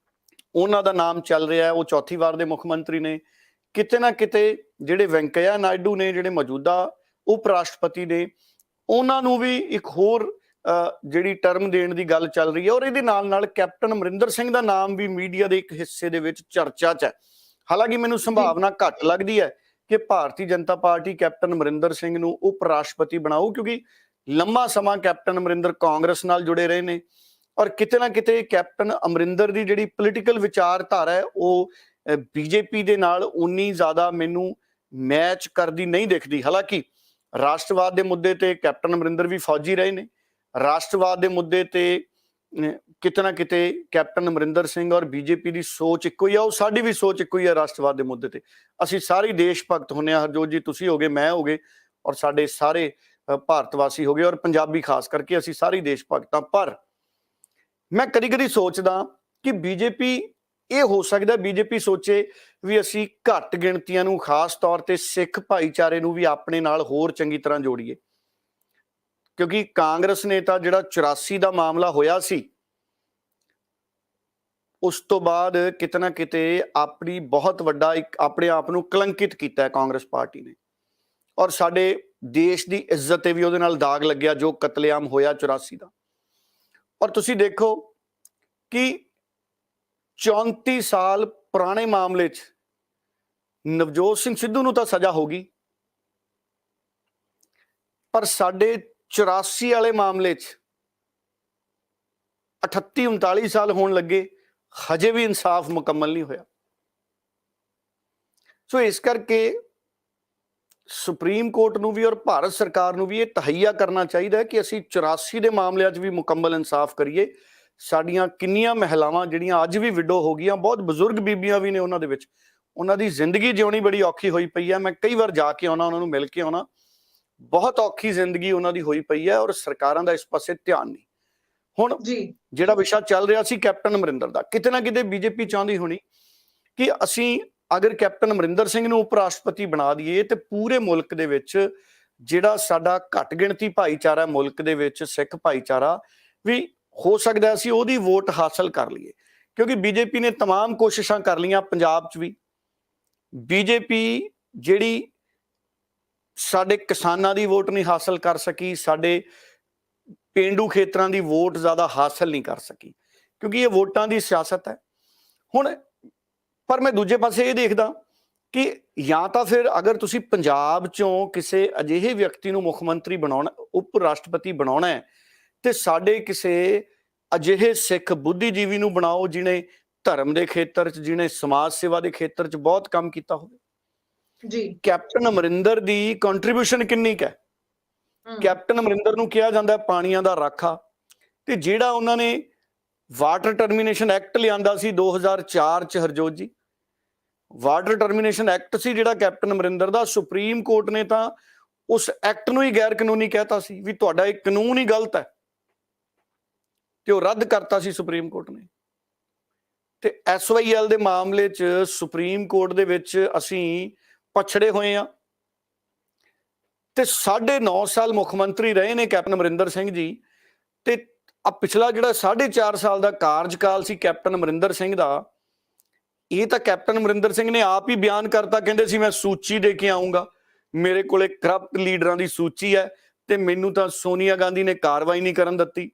ਉਹਨਾਂ ਦਾ ਨਾਮ ਚੱਲ ਰਿਹਾ, ਉਹ ਚੌਥੀ ਵਾਰ ਦੇ ਮੁੱਖ ਮੰਤਰੀ ਨੇ। ਕਿਤੇ ਨਾ ਕਿਤੇ ਜਿਹੜੇ ਵੈਂਕਈਆ ਨਾਇਡੂ ਨੇ, ਜਿਹੜੇ ਮੌਜੂਦਾ ਉਪ ਰਾਸ਼ਟਰਪਤੀ ਨੇ, ਉਹਨਾਂ ਨੂੰ ਵੀ ਇੱਕ ਹੋਰ ਜਿਹੜੀ ਟਰਮ ਦੇਣ ਦੀ ਗੱਲ ਚੱਲ ਰਹੀ ਹੈ, ਔਰ ਇਹਦੇ ਨਾਲ ਨਾਲ ਕੈਪਟਨ ਅਮਰਿੰਦਰ ਸਿੰਘ ਦਾ ਨਾਮ ਵੀ ਮੀਡੀਆ ਦੇ ਇੱਕ ਹਿੱਸੇ ਦੇ ਵਿੱਚ ਚਰਚਾ 'ਚ ਹੈ। ਹਾਲਾਂਕਿ ਮੈਨੂੰ ਸੰਭਾਵਨਾ ਘੱਟ ਲੱਗਦੀ ਹੈ ਕਿ ਭਾਰਤੀ ਜਨਤਾ ਪਾਰਟੀ ਕੈਪਟਨ ਅਮਰਿੰਦਰ ਸਿੰਘ ਨੂੰ ਉਪ ਰਾਸ਼ਟਰਪਤੀ ਬਣਾਊ, ਕਿਉਂਕਿ ਲੰਮਾ ਸਮਾਂ ਕੈਪਟਨ ਅਮਰਿੰਦਰ ਕਾਂਗਰਸ ਨਾਲ ਜੁੜੇ ਰਹੇ ਨੇ, ਔਰ ਕਿਤੇ ਨਾ ਕਿਤੇ ਕੈਪਟਨ ਅਮਰਿੰਦਰ ਦੀ ਜਿਹੜੀ ਪੋਲੀਟੀਕਲ ਵਿਚਾਰਧਾਰਾ ਹੈ ਉਹ ਬੀਜੇਪੀ ਦੇ ਨਾਲ ਉਨੀ ਜ਼ਿਆਦਾ ਮੈਨੂੰ ਮੈਚ ਕਰਦੀ ਨਹੀਂ ਦਿਖਦੀ। ਹਾਲਾਂਕਿ ਰਾਸ਼ਟਰਵਾਦ ਦੇ ਮੁੱਦੇ ਤੇ ਕੈਪਟਨ ਅਮਰਿੰਦਰ ਵੀ ਫੌਜੀ ਰਹੇ ਨੇ, ਰਾਸ਼ਟਰਵਾਦ ਦੇ ਮੁੱਦੇ ਤੇ ਕਿਤੇ ਨਾ ਕਿਤੇ ਕੈਪਟਨ ਅਮਰਿੰਦਰ ਸਿੰਘ ਔਰ ਬੀਜੇਪੀ ਦੀ ਸੋਚ ਇੱਕੋ ਹੀ ਆ, ਉਹ ਸਾਡੀ ਵੀ ਸੋਚ ਇੱਕੋ ਹੀ ਆ ਰਾਸ਼ਟਰਵਾਦ ਦੇ ਮੁੱਦੇ ਤੇ। ਅਸੀਂ ਸਾਰੇ ਦੇਸ਼ ਭਗਤ ਹੁੰਦੇ ਹਾਂ, ਹਰਜੋਤ ਜੀ ਤੁਸੀਂ ਹੋ ਗਏ, ਮੈਂ ਹੋ ਗਏ, ਔਰ ਸਾਡੇ ਸਾਰੇ ਭਾਰਤ ਵਾਸੀ ਹੋ ਗਏ, ਔਰ ਪੰਜਾਬੀ ਖਾਸ ਕਰਕੇ, ਅਸੀਂ ਸਾਰੇ ਦੇਸ਼ ਭਗਤ ਹਾਂ। ਪਰ ਮੈਂ ਕਦੀ ਕਦੀ ਸੋਚਦਾ ਕਿ ਬੀਜੇਪੀ, ਇਹ ਹੋ ਸਕਦਾ ਬੀਜੇਪੀ ਸੋਚੇ ਵੀ ਅਸੀਂ ਘੱਟ ਗਿਣਤੀਆਂ ਨੂੰ, ਖਾਸ ਤੌਰ ਤੇ ਸਿੱਖ ਭਾਈਚਾਰੇ ਨੂੰ ਵੀ ਆਪਣੇ ਨਾਲ ਹੋਰ ਚੰਗੀ ਤਰ੍ਹਾਂ ਜੋੜੀਏ, ਕਿਉਂਕਿ ਕਾਂਗਰਸ ਨੇ ਤਾਂ ਜਿਹੜਾ 84 ਦਾ ਮਾਮਲਾ ਹੋਇਆ ਸੀ, ਉਸ ਤੋਂ ਬਾਅਦ ਕਿਤੇ ਨਾ ਕਿਤੇ ਆਪਣੀ ਬਹੁਤ ਵੱਡਾ ਇੱਕ ਆਪਣੇ ਆਪ ਨੂੰ ਕਲੰਕਿਤ ਕੀਤਾ ਹੈ ਕਾਂਗਰਸ ਪਾਰਟੀ ਨੇ, ਔਰ ਸਾਡੇ ਦੇਸ਼ ਦੀ ਇੱਜ਼ਤ ਤੇ ਵੀ ਉਹਦੇ ਨਾਲ ਦਾਗ ਲੱਗਿਆ ਜੋ ਕਤਲੇਆਮ ਹੋਇਆ 84 ਦਾ। ਔਰ ਤੁਸੀਂ ਦੇਖੋ ਕਿ 34 ਸਾਲ ਪੁਰਾਣੇ ਮਾਮਲੇ 'ਚ ਨਵਜੋਤ ਸਿੰਘ ਸਿੱਧੂ ਨੂੰ ਤਾਂ ਸਜ਼ਾ ਹੋ ਗਈ, ਪਰ ਸਾਡੇ 84 ਵਾਲੇ ਮਾਮਲੇ 'ਚ 38-39 ਸਾਲ ਹੋਣ ਲੱਗੇ, ਹਜੇ ਵੀ ਇਨਸਾਫ ਮੁਕੰਮਲ ਨਹੀਂ ਹੋਇਆ। ਸੋ ਇਸ ਕਰਕੇ ਸੁਪਰੀਮ ਕੋਰਟ ਨੂੰ ਵੀ ਔਰ ਭਾਰਤ ਸਰਕਾਰ ਨੂੰ ਵੀ ਇਹ ਤਹਈਆ ਕਰਨਾ ਚਾਹੀਦਾ ਹੈ ਕਿ ਅਸੀਂ 84 ਦੇ ਮਾਮਲਿਆਂ 'ਚ ਵੀ ਮੁਕੰਮਲ ਇਨਸਾਫ ਕਰੀਏ। ਸਾਡੀਆਂ ਕਿੰਨੀਆਂ ਮਹਿਲਾਵਾਂ ਜਿਹੜੀਆਂ ਅੱਜ ਵੀ ਵਿਡੋ ਹੋ ਗਈਆਂ, ਬਹੁਤ ਬਜ਼ੁਰਗ ਬੀਬੀਆਂ ਵੀ ਨੇ ਉਹਨਾਂ ਦੇ ਵਿੱਚ, ਉਹਨਾਂ ਦੀ ਜ਼ਿੰਦਗੀ ਜਿਉਣੀ ਬੜੀ ਔਖੀ ਹੋਈ ਪਈ ਹੈ। ਮੈਂ ਕਈ ਵਾਰ ਜਾ ਕੇ ਆਉਣਾ, ਉਹਨਾਂ ਨੂੰ ਮਿਲ ਕੇ ਆਉਣਾ, ਬਹੁਤ ਔਖੀ ਜ਼ਿੰਦਗੀ ਉਹਨਾਂ ਦੀ ਹੋਈ ਪਈ ਹੈ, ਔਰ ਸਰਕਾਰਾਂ ਦਾ ਇਸ ਪਾਸੇ ਧਿਆਨ ਨਹੀਂ। ਹੁਣ ਜਿਹੜਾ ਵਿਸ਼ਾ ਚੱਲ ਰਿਹਾ ਸੀ ਕੈਪਟਨ ਅਮਰਿੰਦਰ ਦਾ, ਕਿਤੇ ਨਾ ਕਿਤੇ ਬੀਜੇਪੀ ਚਾਹੁੰਦੀ ਹੋਣੀ ਕਿ ਅਸੀਂ ਅਗਰ ਕੈਪਟਨ ਅਮਰਿੰਦਰ ਸਿੰਘ ਨੂੰ ਉਪ ਰਾਸ਼ਟਰਪਤੀ ਬਣਾ ਦਈਏ ਤੇ ਪੂਰੇ ਮੁਲਕ ਦੇ ਵਿੱਚ ਜਿਹੜਾ ਸਾਡਾ ਘੱਟ ਗਿਣਤੀ ਭਾਈਚਾਰਾ ਮੁਲਕ ਦੇ ਵਿੱਚ, ਸਿੱਖ ਭਾਈਚਾਰਾ ਵੀ, ਹੋ ਸਕਦਾ ਅਸੀਂ ਉਹਦੀ ਵੋਟ ਹਾਸਲ ਕਰ ਲਈਏ, ਕਿਉਂਕਿ ਬੀਜੇਪੀ ਨੇ तमाम ਕੋਸ਼ਿਸ਼ਾਂ ਕਰ ਲਈਆਂ। ਪੰਜਾਬ 'ਚ ਵੀ ਬੀਜੇਪੀ ਜਿਹੜੀ ਸਾਡੇ ਕਿਸਾਨਾਂ ਦੀ ਵੋਟ ਨਹੀਂ ਹਾਸਲ ਕਰ ਸਕੀ, ਸਾਡੇ ਪੇਂਡੂ ਖੇਤਰਾਂ ਦੀ ਵੋਟ ਜ਼ਿਆਦਾ ਹਾਸਲ ਨਹੀਂ ਕਰ ਸਕੀ, ਕਿਉਂਕਿ ਇਹ ਵੋਟਾਂ ਦੀ ਸਿਆਸਤ ਹੈ। ਹੁਣ ਪਰ ਮੈਂ ਦੂਜੇ ਪਾਸੇ ਇਹ ਦੇਖਦਾ ਕਿ ਜਾਂ ਤਾਂ ਫਿਰ ਅਗਰ ਤੁਸੀਂ ਪੰਜਾਬ 'ਚੋਂ ਕਿਸੇ ਅਜਿਹੇ ਵਿਅਕਤੀ ਨੂੰ ਮੁੱਖ ਮੰਤਰੀ ਬਣਾਉਣਾ, ਉਪ ਰਾਸ਼ਟਰਪਤੀ ਬਣਾਉਣਾ ਹੈ, ਤੇ ਸਾਡੇ ਕਿਸੇ ਅਜਿਹੇ ਸਿੱਖ ਬੁੱਧੀਜੀਵੀ ਨੂੰ ਬਣਾਓ ਜਿਹਨੇ ਧਰਮ ਦੇ ਖੇਤਰ 'ਚ, ਜਿਹਨੇ ਸਮਾਜ ਸੇਵਾ ਦੇ ਖੇਤਰ 'ਚ ਬਹੁਤ ਕੰਮ ਕੀਤਾ ਹੋਵੇ। ਕੈਪਟਨ ਅਮਰਿੰਦਰ ਦੀ ਕੰਟਰੀਬਿਊਸ਼ਨ ਕਿੰਨੀ ਕੁ ਹੈ? ਕੈਪਟਨ ਅਮਰਿੰਦਰ ਨੂੰ ਕਿਹਾ ਜਾਂਦਾ ਪਾਣੀਆਂ ਦਾ ਰਾਖਾ, ਤੇ ਜਿਹੜਾ ਉਹਨਾਂ ਨੇ ਵਾਟਰ ਟਰਮੀਨੇਸ਼ਨ ਐਕਟ ਲਿਆਂਦਾ ਸੀ 2004 ਚ ਹਰਜੋਤ ਜੀ। ਵਾਟਰ ਟਰਮੀਨੇਸ਼ਨ ਐਕਟ ਸੀ ਜਿਹੜਾ ਕੈਪਟਨ ਅਮਰਿੰਦਰ ਦਾ, ਸੁਪਰੀਮ ਕੋਰਟ ਨੇ ਤਾਂ ਉਸ ਐਕਟ ਨੂੰ ਹੀ ਗੈਰ ਕਾਨੂੰਨੀ ਕਹਿਤਾ ਸੀ ਵੀ ਤੁਹਾਡਾ ਇਹ ਕਾਨੂੰਨ ਹੀ ਗਲਤ ਹੈ, ਤੇ ਉਹ ਰੱਦ ਕਰਤਾ ਸੀ ਸੁਪਰੀਮ ਕੋਰਟ ਨੇ। ਤੇ SYL ਦੇ ਮਾਮਲੇ 'ਚ ਸੁਪਰੀਮ ਕੋਰਟ ਦੇ ਵਿੱਚ ਅਸੀਂ ਪਛੜੇ ਹੋਏ ਆ, ਤੇ 9.5 ਸਾਲ ਮੁੱਖ ਮੰਤਰੀ ਰਹੇ ਨੇ ਕੈਪਟਨ ਅਮਰਿੰਦਰ ਸਿੰਘ ਜੀ। ਤੇ ਆ ਪਿਛਲਾ ਜਿਹੜਾ 4.5 ਸਾਲ ਦਾ ਕਾਰਜਕਾਲ ਸੀ ਕੈਪਟਨ ਅਮਰਿੰਦਰ ਸਿੰਘ ਦਾ, ਇਹ ਤਾਂ ਕੈਪਟਨ ਅਮਰਿੰਦਰ ਸਿੰਘ ਨੇ ਆਪ ਹੀ ਬਿਆਨ ਕਰਤਾ, ਕਹਿੰਦੇ ਸੀ ਮੈਂ ਸੂਚੀ ਦੇ ਕੇ ਆਉਂਗਾ, ਮੇਰੇ ਕੋਲੇ ਕਰਪਟ ਲੀਡਰਾਂ ਦੀ ਸੂਚੀ ਹੈ, ਤੇ ਮੈਨੂੰ ਤਾਂ ਸੋਨੀਆ ਗਾਂਧੀ ਨੇ ਕਾਰਵਾਈ ਨਹੀਂ ਕਰਨ ਦਿੱਤੀ।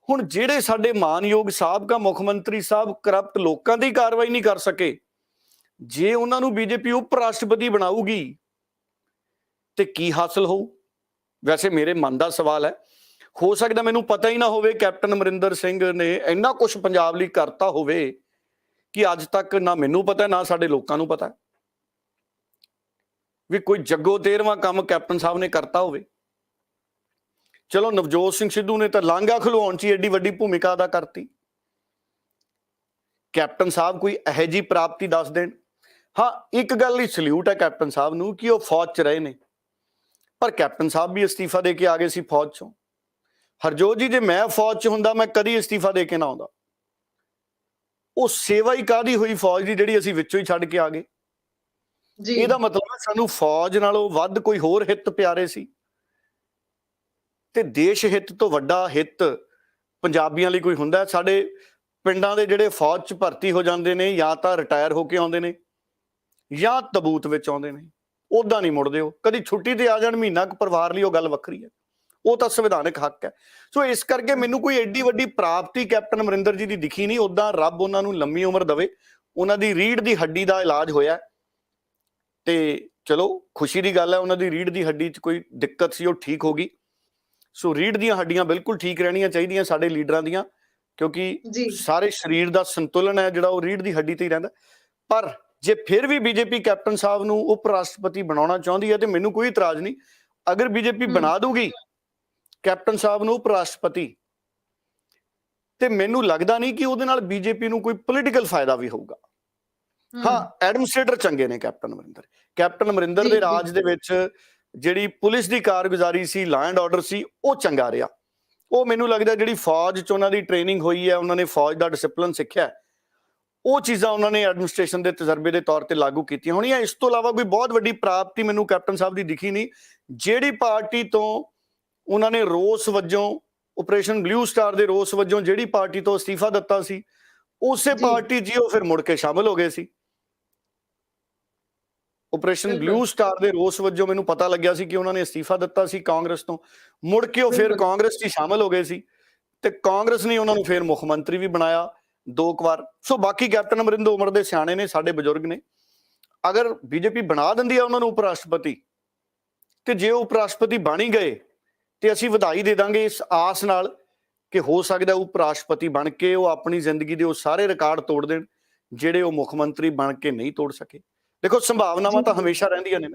ਹੁਣ ਜਿਹੜੇ ਸਾਡੇ ਮਾਨਯੋਗ ਸਾਬਕਾ ਮੁੱਖ ਮੰਤਰੀ ਸਾਹਿਬ ਕਰਪਟ ਲੋਕਾਂ ਦੀ ਕਾਰਵਾਈ ਨਹੀਂ ਕਰ ਸਕੇ, ਜੇ ਉਹਨਾਂ ਨੂੰ ਬੀਜੇਪੀ ਉਪ ਰਾਸ਼ਟਰਪਤੀ ਬਣਾਊਗੀ ਤੇ ਕੀ ਹਾਸਲ ਹੋਊ? ਵੈਸੇ ਮੇਰੇ ਮਨ ਦਾ ਸਵਾਲ ਹੈ, ਹੋ ਸਕਦਾ ਮੈਨੂੰ ਪਤਾ ਹੀ ਨਾ ਹੋਵੇ ਕੈਪਟਨ ਅਮਰਿੰਦਰ ਸਿੰਘ ਨੇ ਇੰਨਾ ਕੁਝ ਪੰਜਾਬ ਲਈ ਕਰਤਾ ਹੋਵੇ ਕਿ ਅੱਜ ਤੱਕ ਨਾ ਮੈਨੂੰ ਪਤਾ ਨਾ ਸਾਡੇ ਲੋਕਾਂ ਨੂੰ ਪਤਾ ਵੀ ਕੋਈ ਜੱਗੋ 13ਵਾਂ ਕੰਮ ਕੈਪਟਨ ਸਾਹਿਬ ਨੇ ਕਰਤਾ ਹੋਵੇ। ਚਲੋ ਨਵਜੋਤ ਸਿੰਘ ਸਿੱਧੂ ਨੇ ਤਾਂ ਲਾਂਘਾ ਖਲਵਾਉਣ 'ਚ ਏਡੀ ਵੱਡੀ ਭੂਮਿਕਾ ਅਦਾ ਕਰਤੀ। ਕੈਪਟਨ ਸਾਹਿਬ ਕੋਈ ਇਹੋ ਜਿਹੀ ਪ੍ਰਾਪਤੀ ਦੱਸ ਦੇਣ। ਹਾਂ, ਇੱਕ ਗੱਲ ਲਈ ਸਲੂਟ ਹੈ ਕੈਪਟਨ ਸਾਹਿਬ ਨੂੰ ਕਿ ਉਹ ਫੌਜ 'ਚ ਰਹੇ ਨੇ, ਪਰ ਕੈਪਟਨ ਸਾਹਿਬ ਵੀ ਅਸਤੀਫਾ ਦੇ ਕੇ ਆ ਗਏ ਸੀ ਫੌਜ 'ਚੋਂ। ਹਰਜੋਤ ਜੀ, ਜੇ ਮੈਂ ਫੌਜ 'ਚ ਹੁੰਦਾ ਮੈਂ ਕਦੀ ਅਸਤੀਫਾ ਦੇ ਕੇ ਨਾ ਆਉਂਦਾ। ਉਹ ਸੇਵਾ ਹੀ ਕਾਹਦੀ ਹੋਈ ਫੌਜ ਦੀ ਜਿਹੜੀ ਅਸੀਂ ਵਿੱਚੋਂ ਹੀ ਛੱਡ ਕੇ ਆ ਗਏ। ਇਹਦਾ ਮਤਲਬ ਸਾਨੂੰ ਫੌਜ ਨਾਲੋਂ ਵੱਧ ਕੋਈ ਹੋਰ ਹਿੱਤ ਪਿਆਰੇ ਸੀ, ਤੇ ਦੇਸ਼ ਹਿੱਤ ਤੋਂ ਵੱਡਾ ਹਿੱਤ ਪੰਜਾਬੀਆਂ ਲਈ ਕੋਈ ਹੁੰਦਾ? ਸਾਡੇ ਪਿੰਡਾਂ ਦੇ ਜਿਹੜੇ ਫੌਜ 'ਚ ਭਰਤੀ ਹੋ ਜਾਂਦੇ ਨੇ, ਜਾਂ ਤਾਂ ਰਿਟਾਇਰ ਹੋ ਕੇ ਆਉਂਦੇ ਨੇ ਜਾਂ ਤਬੂਤ ਵਿੱਚ ਆਉਂਦੇ ਨੇ, ਉੱਦਾਂ ਨਹੀਂ ਮੁੜਦੇ। ਉਹ ਕਦੀ ਛੁੱਟੀ ਤੇ ਆ ਜਾਣ ਮਹੀਨਾ ਕੁ ਪਰਿਵਾਰ ਲਈ, ਉਹ ਗੱਲ ਵੱਖਰੀ ਹੈ, ਉਹ ਤਾਂ ਸੰਵਿਧਾਨਕ ਹੱਕ ਹੈ। ਸੋ ਇਸ ਕਰਕੇ ਮੈਨੂੰ ਕੋਈ ਐਡੀ ਵੱਡੀ ਪ੍ਰਾਪਤੀ ਕੈਪਟਨ ਅਮਰਿੰਦਰ ਜੀ ਦੀ ਦਿਖੀ ਨਹੀਂ। ਉੱਦਾਂ ਰੱਬ ਉਹਨਾਂ ਨੂੰ ਲੰਮੀ ਉਮਰ ਦੇਵੇ, ਉਹਨਾਂ ਦੀ ਰੀੜ੍ਹ ਦੀ ਹੱਡੀ ਦਾ ਇਲਾਜ ਹੋਇਆ, ਤੇ ਚਲੋ ਖੁਸ਼ੀ ਦੀ ਗੱਲ ਹੈ, ਉਹਨਾਂ ਦੀ ਰੀੜ੍ਹ ਦੀ ਹੱਡੀ 'ਚ ਕੋਈ ਦਿੱਕਤ ਸੀ, ਉਹ ਠੀਕ ਹੋ ਗਈ। ਸੋ ਰੀੜ੍ਹ ਦੀਆਂ ਹੱਡੀਆਂ ਬਿਲਕੁਲ ਠੀਕ ਰਹਿਣੀਆਂ ਚਾਹੀਦੀਆਂ ਸਾਡੇ ਲੀਡਰਾਂ ਦੀਆਂ, ਕਿਉਂਕਿ ਸਾਰੇ ਸਰੀਰ ਦਾ ਸੰਤੁਲਨ ਹੈ ਜਿਹੜਾ ਉਹ ਰੀੜ੍ਹ ਦੀ ਹੱਡੀ ਤੇ ਹੀ ਰਹਿੰਦਾ। ਪਰ ਜੇ ਫਿਰ ਵੀ ਬੀਜੇਪੀ ਕੈਪਟਨ ਸਾਹਿਬ ਨੂੰ ਉਪ ਰਾਸ਼ਟਰਪਤੀ ਬਣਾਉਣਾ ਚਾਹੁੰਦੀ ਹੈ ਤੇ ਮੈਨੂੰ ਕੋਈ ਇਤਰਾਜ਼ ਨਹੀਂ। ਅਗਰ ਬੀਜੇਪੀ ਬਣਾ ਦੂਗੀ ਕੈਪਟਨ ਸਾਹਿਬ ਨੂੰ ਉਪ ਰਾਸ਼ਟਰਪਤੀ, ਤੇ ਮੈਨੂੰ ਲੱਗਦਾ ਨਹੀਂ ਕਿ ਉਹਦੇ ਨਾਲ ਬੀਜੇਪੀ ਨੂੰ ਕੋਈ ਪੋਲੀਟੀਕਲ ਫਾਇਦਾ ਵੀ ਹੋਊਗਾ। ਹਾਂ, ਐਡਮਿਨਿਸਟ੍ਰੇਟਰ ਚੰਗੇ ਨੇ ਕੈਪਟਨ ਅਮਰਿੰਦਰ। ਕੈਪਟਨ ਅਮਰਿੰਦਰ ਦੇ ਰਾਜ ਦੇ ਵਿੱਚ ਜਿਹੜੀ ਪੁਲਿਸ ਦੀ ਕਾਰਗੁਜ਼ਾਰੀ ਸੀ, ਲਾਅ ਐਂਡ ਆਰਡਰ ਸੀ, ਉਹ ਚੰਗਾ ਰਿਹਾ। ਉਹ ਮੈਨੂੰ ਲੱਗਦਾ ਜਿਹੜੀ ਫੌਜ 'ਚ ਉਹਨਾਂ ਦੀ ਟ੍ਰੇਨਿੰਗ ਹੋਈ ਹੈ, ਉਹਨਾਂ ਨੇ ਫੌਜ ਦਾ ਡਿਸਪਲਿਨ ਸਿੱਖਿਆ, ਉਹ ਚੀਜ਼ਾਂ ਉਹਨਾਂ ਨੇ ਐਡਮਿਨਿਸਟ੍ਰੇਸ਼ਨ ਦੇ ਤਜਰਬੇ ਦੇ ਤੌਰ ਤੇ ਲਾਗੂ ਕੀਤੀਆਂ ਹੋਣੀਆਂ। ਇਸ ਤੋਂ ਇਲਾਵਾ ਕੋਈ ਬਹੁਤ ਵੱਡੀ ਪ੍ਰਾਪਤੀ ਮੈਨੂੰ ਕੈਪਟਨ ਸਾਹਿਬ ਦੀ ਦਿਖੀ ਨਹੀਂ। ਜਿਹੜੀ ਪਾਰਟੀ ਤੋਂ ਉਹਨਾਂ ਨੇ ਰੋਸ ਵਜੋਂ, ਆਪਰੇਸ਼ਨ ਬਲੂ ਸਟਾਰ ਦੇ ਰੋਸ ਵਜੋਂ ਜਿਹੜੀ ਪਾਰਟੀ ਤੋਂ ਅਸਤੀਫਾ ਦਿੱਤਾ ਸੀ, ਉਸੇ ਪਾਰਟੀ 'ਚ ਉਹ ਫਿਰ ਮੁੜ ਕੇ ਸ਼ਾਮਲ ਹੋ ਗਏ ਸੀ। ਆਪਰੇਸ਼ਨ ਬਲੂ ਸਟਾਰ ਦੇ ਰੋਸ ਵਜੋਂ ਮੈਨੂੰ ਪਤਾ ਲੱਗਿਆ ਸੀ ਕਿ ਉਹਨਾਂ ਨੇ ਅਸਤੀਫਾ ਦਿੱਤਾ ਸੀ ਕਾਂਗਰਸ ਤੋਂ, ਮੁੜ ਕੇ ਉਹ ਫਿਰ ਕਾਂਗਰਸ 'ਚ ਸ਼ਾਮਲ ਹੋ ਗਏ ਸੀ, ਤੇ ਕਾਂਗਰਸ ਨੇ ਉਹਨਾਂ ਨੂੰ ਫਿਰ ਮੁੱਖ ਮੰਤਰੀ ਵੀ ਬਣਾਇਆ 2 ਵਾਰ। ਸੋ ਬਾਕੀ ਕੈਪਟਨ ਅਮਰਿੰਦਰ ਉਮਰ ਦੇ ਸਿਆਣੇ ਨੇ, ਸਾਡੇ ਬਜ਼ੁਰਗ ਨੇ। ਅਗਰ ਬੀਜੇਪੀ ਬਣਾ ਦਿੰਦੀ ਹੈ ਉਹਨਾਂ ਨੂੰ ਉਪ ਰਾਸ਼ਟਰਪਤੀ, ਤੇ ਜੇ ਉਹ ਉਪ ਰਾਸ਼ਟਰਪਤੀ ਬਣ ਹੀ ਗਏ ਤੇ ਅਸੀਂ ਵਧਾਈ ਦੇ ਦਾਂਗੇ ਇਸ ਆਸ ਨਾਲ ਕਿ ਹੋ ਸਕਦਾ ਉਪ ਰਾਸ਼ਟਰਪਤੀ ਬਣ ਕੇ ਉਹ ਆਪਣੀ ਜ਼ਿੰਦਗੀ ਦੇ ਉਹ ਸਾਰੇ ਰਿਕਾਰਡ ਤੋੜ ਦੇਣ ਜਿਹੜੇ ਉਹ ਮੁੱਖ ਮੰਤਰੀ ਬਣ ਕੇ ਨਹੀਂ ਤੋੜ ਸਕੇ। ਦੇਖੋ, ਸੰਭਾਵਨਾਵਾਂ ਤਾਂ ਹਮੇਸ਼ਾ ਰਹਿੰਦੀਆਂ ਨੇ।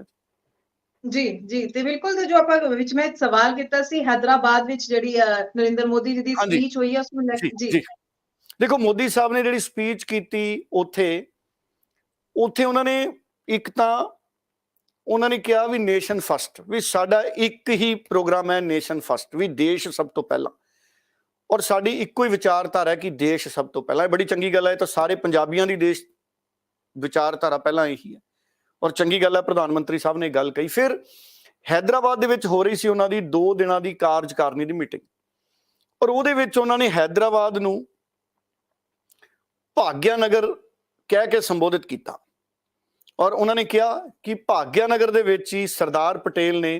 ਜੀ ਤੇ ਬਿਲਕੁਲ, ਤੇ ਜੋ ਆਪਾਂ ਵਿੱਚ ਮੈਂ ਸਵਾਲ ਕੀਤਾ ਸੀ ਹੈਦਰਾਬਾਦ ਵਿੱਚ ਜਿਹੜੀ ਨਰਿੰਦਰ ਮੋਦੀ ਜੀ ਦੀ ਸਪੀਚ ਹੋਈ ਹੈ ਉਸ ਨੂੰ ਲੈ ਕੇ। ਜੀ ਦੇਖੋ, ਮੋਦੀ ਸਾਹਿਬ ਨੇ ਜਿਹੜੀ ਸਪੀਚ ਕੀਤੀ ਉੱਥੇ ਉਹਨਾਂ ਨੇ ਇੱਕ ਤਾਂ ਉਹਨਾਂ ਨੇ ਕਿਹਾ ਵੀ ਨੇਸ਼ਨ ਫਸਟ, ਵੀ ਸਾਡਾ ਇੱਕ ਹੀ ਪ੍ਰੋਗਰਾਮ ਹੈ ਨੇਸ਼ਨ ਫਸਟ, ਵੀ ਦੇਸ਼ ਸਭ ਤੋਂ ਪਹਿਲਾਂ, ਔਰ ਸਾਡੀ ਇੱਕੋ ਹੀ ਵਿਚਾਰਧਾਰਾ ਹੈ ਕਿ ਦੇਸ਼ ਸਭ ਤੋਂ ਪਹਿਲਾਂ। ਇਹ ਬੜੀ ਚੰਗੀ ਗੱਲ ਹੈ, ਤਾਂ ਸਾਰੇ ਪੰਜਾਬੀਆਂ ਦੀ ਦੇਸ਼ ਵਿਚਾਰਧਾਰਾ ਪਹਿਲਾਂ ਇਹੀ ਹੈ, ਔਰ ਚੰਗੀ ਗੱਲ ਹੈ ਪ੍ਰਧਾਨ ਮੰਤਰੀ ਸਾਹਿਬ ਨੇ ਗੱਲ ਕਹੀ। ਫਿਰ ਹੈਦਰਾਬਾਦ ਦੇ ਵਿੱਚ ਹੋ ਰਹੀ ਸੀ ਉਹਨਾਂ ਦੀ 2 ਦਿਨਾਂ ਦੀ ਕਾਰਜਕਾਰਨੀ ਦੀ ਮੀਟਿੰਗ, ਔਰ ਉਹਦੇ ਵਿੱਚ ਉਹਨਾਂ ਨੇ ਹੈਦਰਾਬਾਦ ਨੂੰ ਭਾਗਿਆ ਨਗਰ ਕਹਿ ਕੇ ਸੰਬੋਧਿਤ ਕੀਤਾ, ਔਰ ਉਹਨਾਂ ਨੇ ਕਿਹਾ ਕਿ ਭਾਗਿਆ ਨਗਰ ਦੇ ਵਿੱਚ ਹੀ ਸਰਦਾਰ ਪਟੇਲ ਨੇ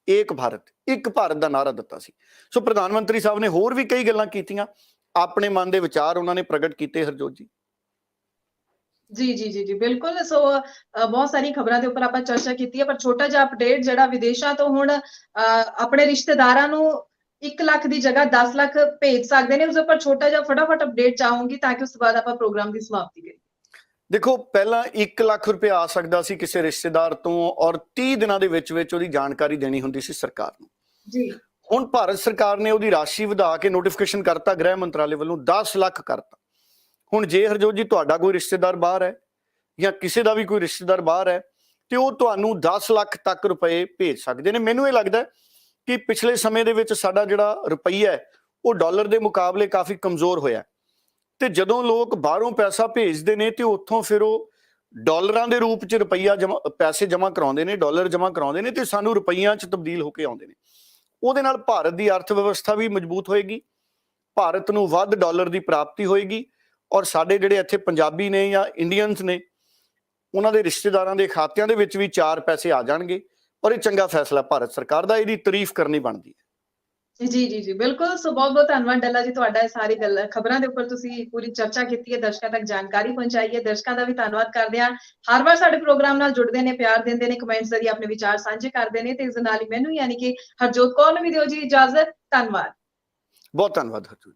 ਇੱਕ ਭਾਰਤ ਦਾ ਨਾਅਰਾ ਦਿੱਤਾ ਸੀ। ਸੋ ਪ੍ਰਧਾਨ ਮੰਤਰੀ ਸਾਹਿਬ ਨੇ ਹੋਰ ਵੀ ਕਈ ਗੱਲਾਂ ਕੀਤੀਆਂ, ਆਪਣੇ ਮਨ ਦੇ ਵਿਚਾਰ ਉਹਨਾਂ ਨੇ ਪ੍ਰਗਟ ਕੀਤੇ। ਹਰਜੋਤ ਜੀ ਜੀ ਬਿਲਕੁਲ। ਸੋ ਬਹੁਤ ਸਾਰੀ ਖਬਰਾਂ ਦੇ ਉੱਪਰ ਆਪਾਂ ਚਰਚਾ ਕੀਤੀ ਹੈ, ਪਰ ਛੋਟਾ ਜਿਹਾ ਅਪਡੇਟ ਜਿਹੜਾ ਵਿਦੇਸ਼ਾਂ ਤੋਂ ਹੁਣ ਆਪਣੇ ਰਿਸ਼ਤੇਦਾਰਾਂ ਨੂੰ 1 ਲੱਖ ਦੀ ਜਗ੍ਹਾ 10 ਲੱਖ ਭੇਜ ਸਕਦੇ ਨੇ, ਉਸ ਉੱਪਰ ਛੋਟਾ ਜਿਹਾ ਫਟਾਫਟ ਅਪਡੇਟ ਚਾਹੂੰਗੀ ਤਾਂ ਕਿ ਉਸ ਤੋਂ ਬਾਅਦ ਆਪਾਂ ਪ੍ਰੋਗਰਾਮ ਦੀ ਸਮਾਪਤੀ ਕਰੀਏ। ਦੇਖੋ, ਪਹਿਲਾਂ 1 ਲੱਖ ਰੁਪਏ ਆ ਸਕਦਾ ਸੀ ਕਿਸੇ ਰਿਸ਼ਤੇਦਾਰ ਤੋਂ, ਔਰ 30 ਦਿਨਾਂ ਦੇ ਵਿੱਚ ਉਹਦੀ ਜਾਣਕਾਰੀ ਦੇਣੀ ਹੁੰਦੀ ਸੀ ਸਰਕਾਰ ਨੂੰ। ਜੀ ਹੁਣ ਭਾਰਤ ਸਰਕਾਰ ਨੇ ਉਹਦੀ ਰਾਸ਼ੀ ਵਧਾ ਕੇ ਨੋਟੀਫਿਕੇਸ਼ਨ ਕਰਤਾ ਗ੍ਰਹਿ ਮੰਤਰਾਲੇ ਵੱਲੋਂ 10 ਲੱਖ ਕਰਤਾ। ਹੁਣ ਜੇ ਹਰਜੋਤ ਜੀ ਤੁਹਾਡਾ ਕੋਈ ਰਿਸ਼ਤੇਦਾਰ ਬਾਹਰ ਹੈ ਜਾਂ ਕਿਸੇ ਦਾ ਵੀ ਕੋਈ ਰਿਸ਼ਤੇਦਾਰ ਬਾਹਰ ਹੈ ਤੇ ਉਹ ਤੁਹਾਨੂੰ 10 ਲੱਖ ਤੱਕ ਰੁਪਏ ਭੇਜ ਸਕਦੇ ਨੇ। ਮੈਨੂੰ ਇਹ ਲੱਗਦਾ ਕਿ ਪਿਛਲੇ ਸਮੇਂ ਦੇ ਵਿੱਚ ਸਾਡਾ ਜਿਹੜਾ ਰੁਪਈਆ ਹੈ ਉਹ ਡਾਲਰ ਦੇ ਮੁਕਾਬਲੇ ਕਾਫੀ ਕਮਜ਼ੋਰ ਹੋਇਆ ਤੇ ਜਦੋਂ ਲੋਕ ਬਾਹਰੋਂ ਪੈਸਾ ਭੇਜਦੇ ਨੇ ਤੇ ਉੱਥੋਂ ਫਿਰ ਉਹ ਡਾਲਰਾਂ ਦੇ ਰੂਪ 'ਚ ਰੁਪਈਆ ਪੈਸੇ ਜਮ੍ਹਾਂ ਕਰਾਉਂਦੇ ਨੇ, ਡਾਲਰ ਜਮ੍ਹਾਂ ਕਰਾਉਂਦੇ ਨੇ ਤੇ ਸਾਨੂੰ ਰੁਪਈਆਂ 'ਚ ਤਬਦੀਲ ਹੋ ਕੇ ਆਉਂਦੇ ਨੇ। ਉਹਦੇ ਨਾਲ ਭਾਰਤ ਦੀ ਅਰਥ ਵਿਵਸਥਾ ਵੀ ਮਜ਼ਬੂਤ ਹੋਏਗੀ, ਭਾਰਤ ਨੂੰ ਵੱਧ ਡਾਲਰ ਦੀ ਪ੍ਰਾਪਤੀ ਹੋਏਗੀ ਔਰ ਸਾਡੇ ਜਿਹੜੇ ਇੱਥੇ ਪੰਜਾਬੀ ਨੇ ਜਾਂ ਇੰਡੀਅਨਸ ਨੇ ਉਹਨਾਂ ਦੇ ਰਿਸ਼ਤੇਦਾਰਾਂ ਦੇ ਖਾਤਿਆਂ ਦੇ ਵਿੱਚ ਵੀ 4 ਪੈਸੇ ਆ ਜਾਣਗੇ ਔਰ ਇਹ ਚੰਗਾ ਫੈਸਲਾ ਭਾਰਤ ਸਰਕਾਰ ਦਾ, ਇਹਦੀ ਤਾਰੀਫ ਕਰਨੀ ਬਣਦੀ ਹੈ। ਜੀ ਬਿਲਕੁਲ। ਸੋ ਬਹੁਤ ਬਹੁਤ ਧੰਨਵਾਦ ਡੱਲਾ ਜੀ ਤੁਹਾਡਾ, ਇਹ ਸਾਰੀ ਗੱਲ ਖਬਰਾਂ ਦੇ ਉੱਪਰ ਤੁਸੀਂ ਪੂਰੀ ਚਰਚਾ ਕੀਤੀ ਹੈ, ਦਰਸ਼ਕਾਂ ਤੱਕ ਜਾਣਕਾਰੀ ਪਹੁੰਚਾਈ ਹੈ। ਦਰਸ਼ਕਾਂ ਦਾ ਵੀ ਧੰਨਵਾਦ ਕਰਦੇ ਹਾਂ, ਹਰ ਵਾਰ ਸਾਡੇ ਪ੍ਰੋਗਰਾਮ ਨਾਲ ਜੁੜਦੇ ਨੇ, ਪਿਆਰ ਦਿੰਦੇ ਨੇ, ਕਮੈਂਟਸ ਜ਼ਰੀਏ ਆਪਣੇ ਵਿਚਾਰ ਸਾਂਝੇ ਕਰਦੇ ਨੇ ਤੇ ਇਸ ਦੇ ਨਾਲ ਹੀ ਮੈਨੂੰ ਯਾਨੀ ਕਿ ਹਰਜੋਤ ਕੌਰ ਨੂੰ ਵੀ ਦਿਓ ਜੀ ਇਜਾਜ਼ਤ। ਧੰਨਵਾਦ। ਬਹੁਤ ਧੰਨਵਾਦ ਹਰਜੋਤ।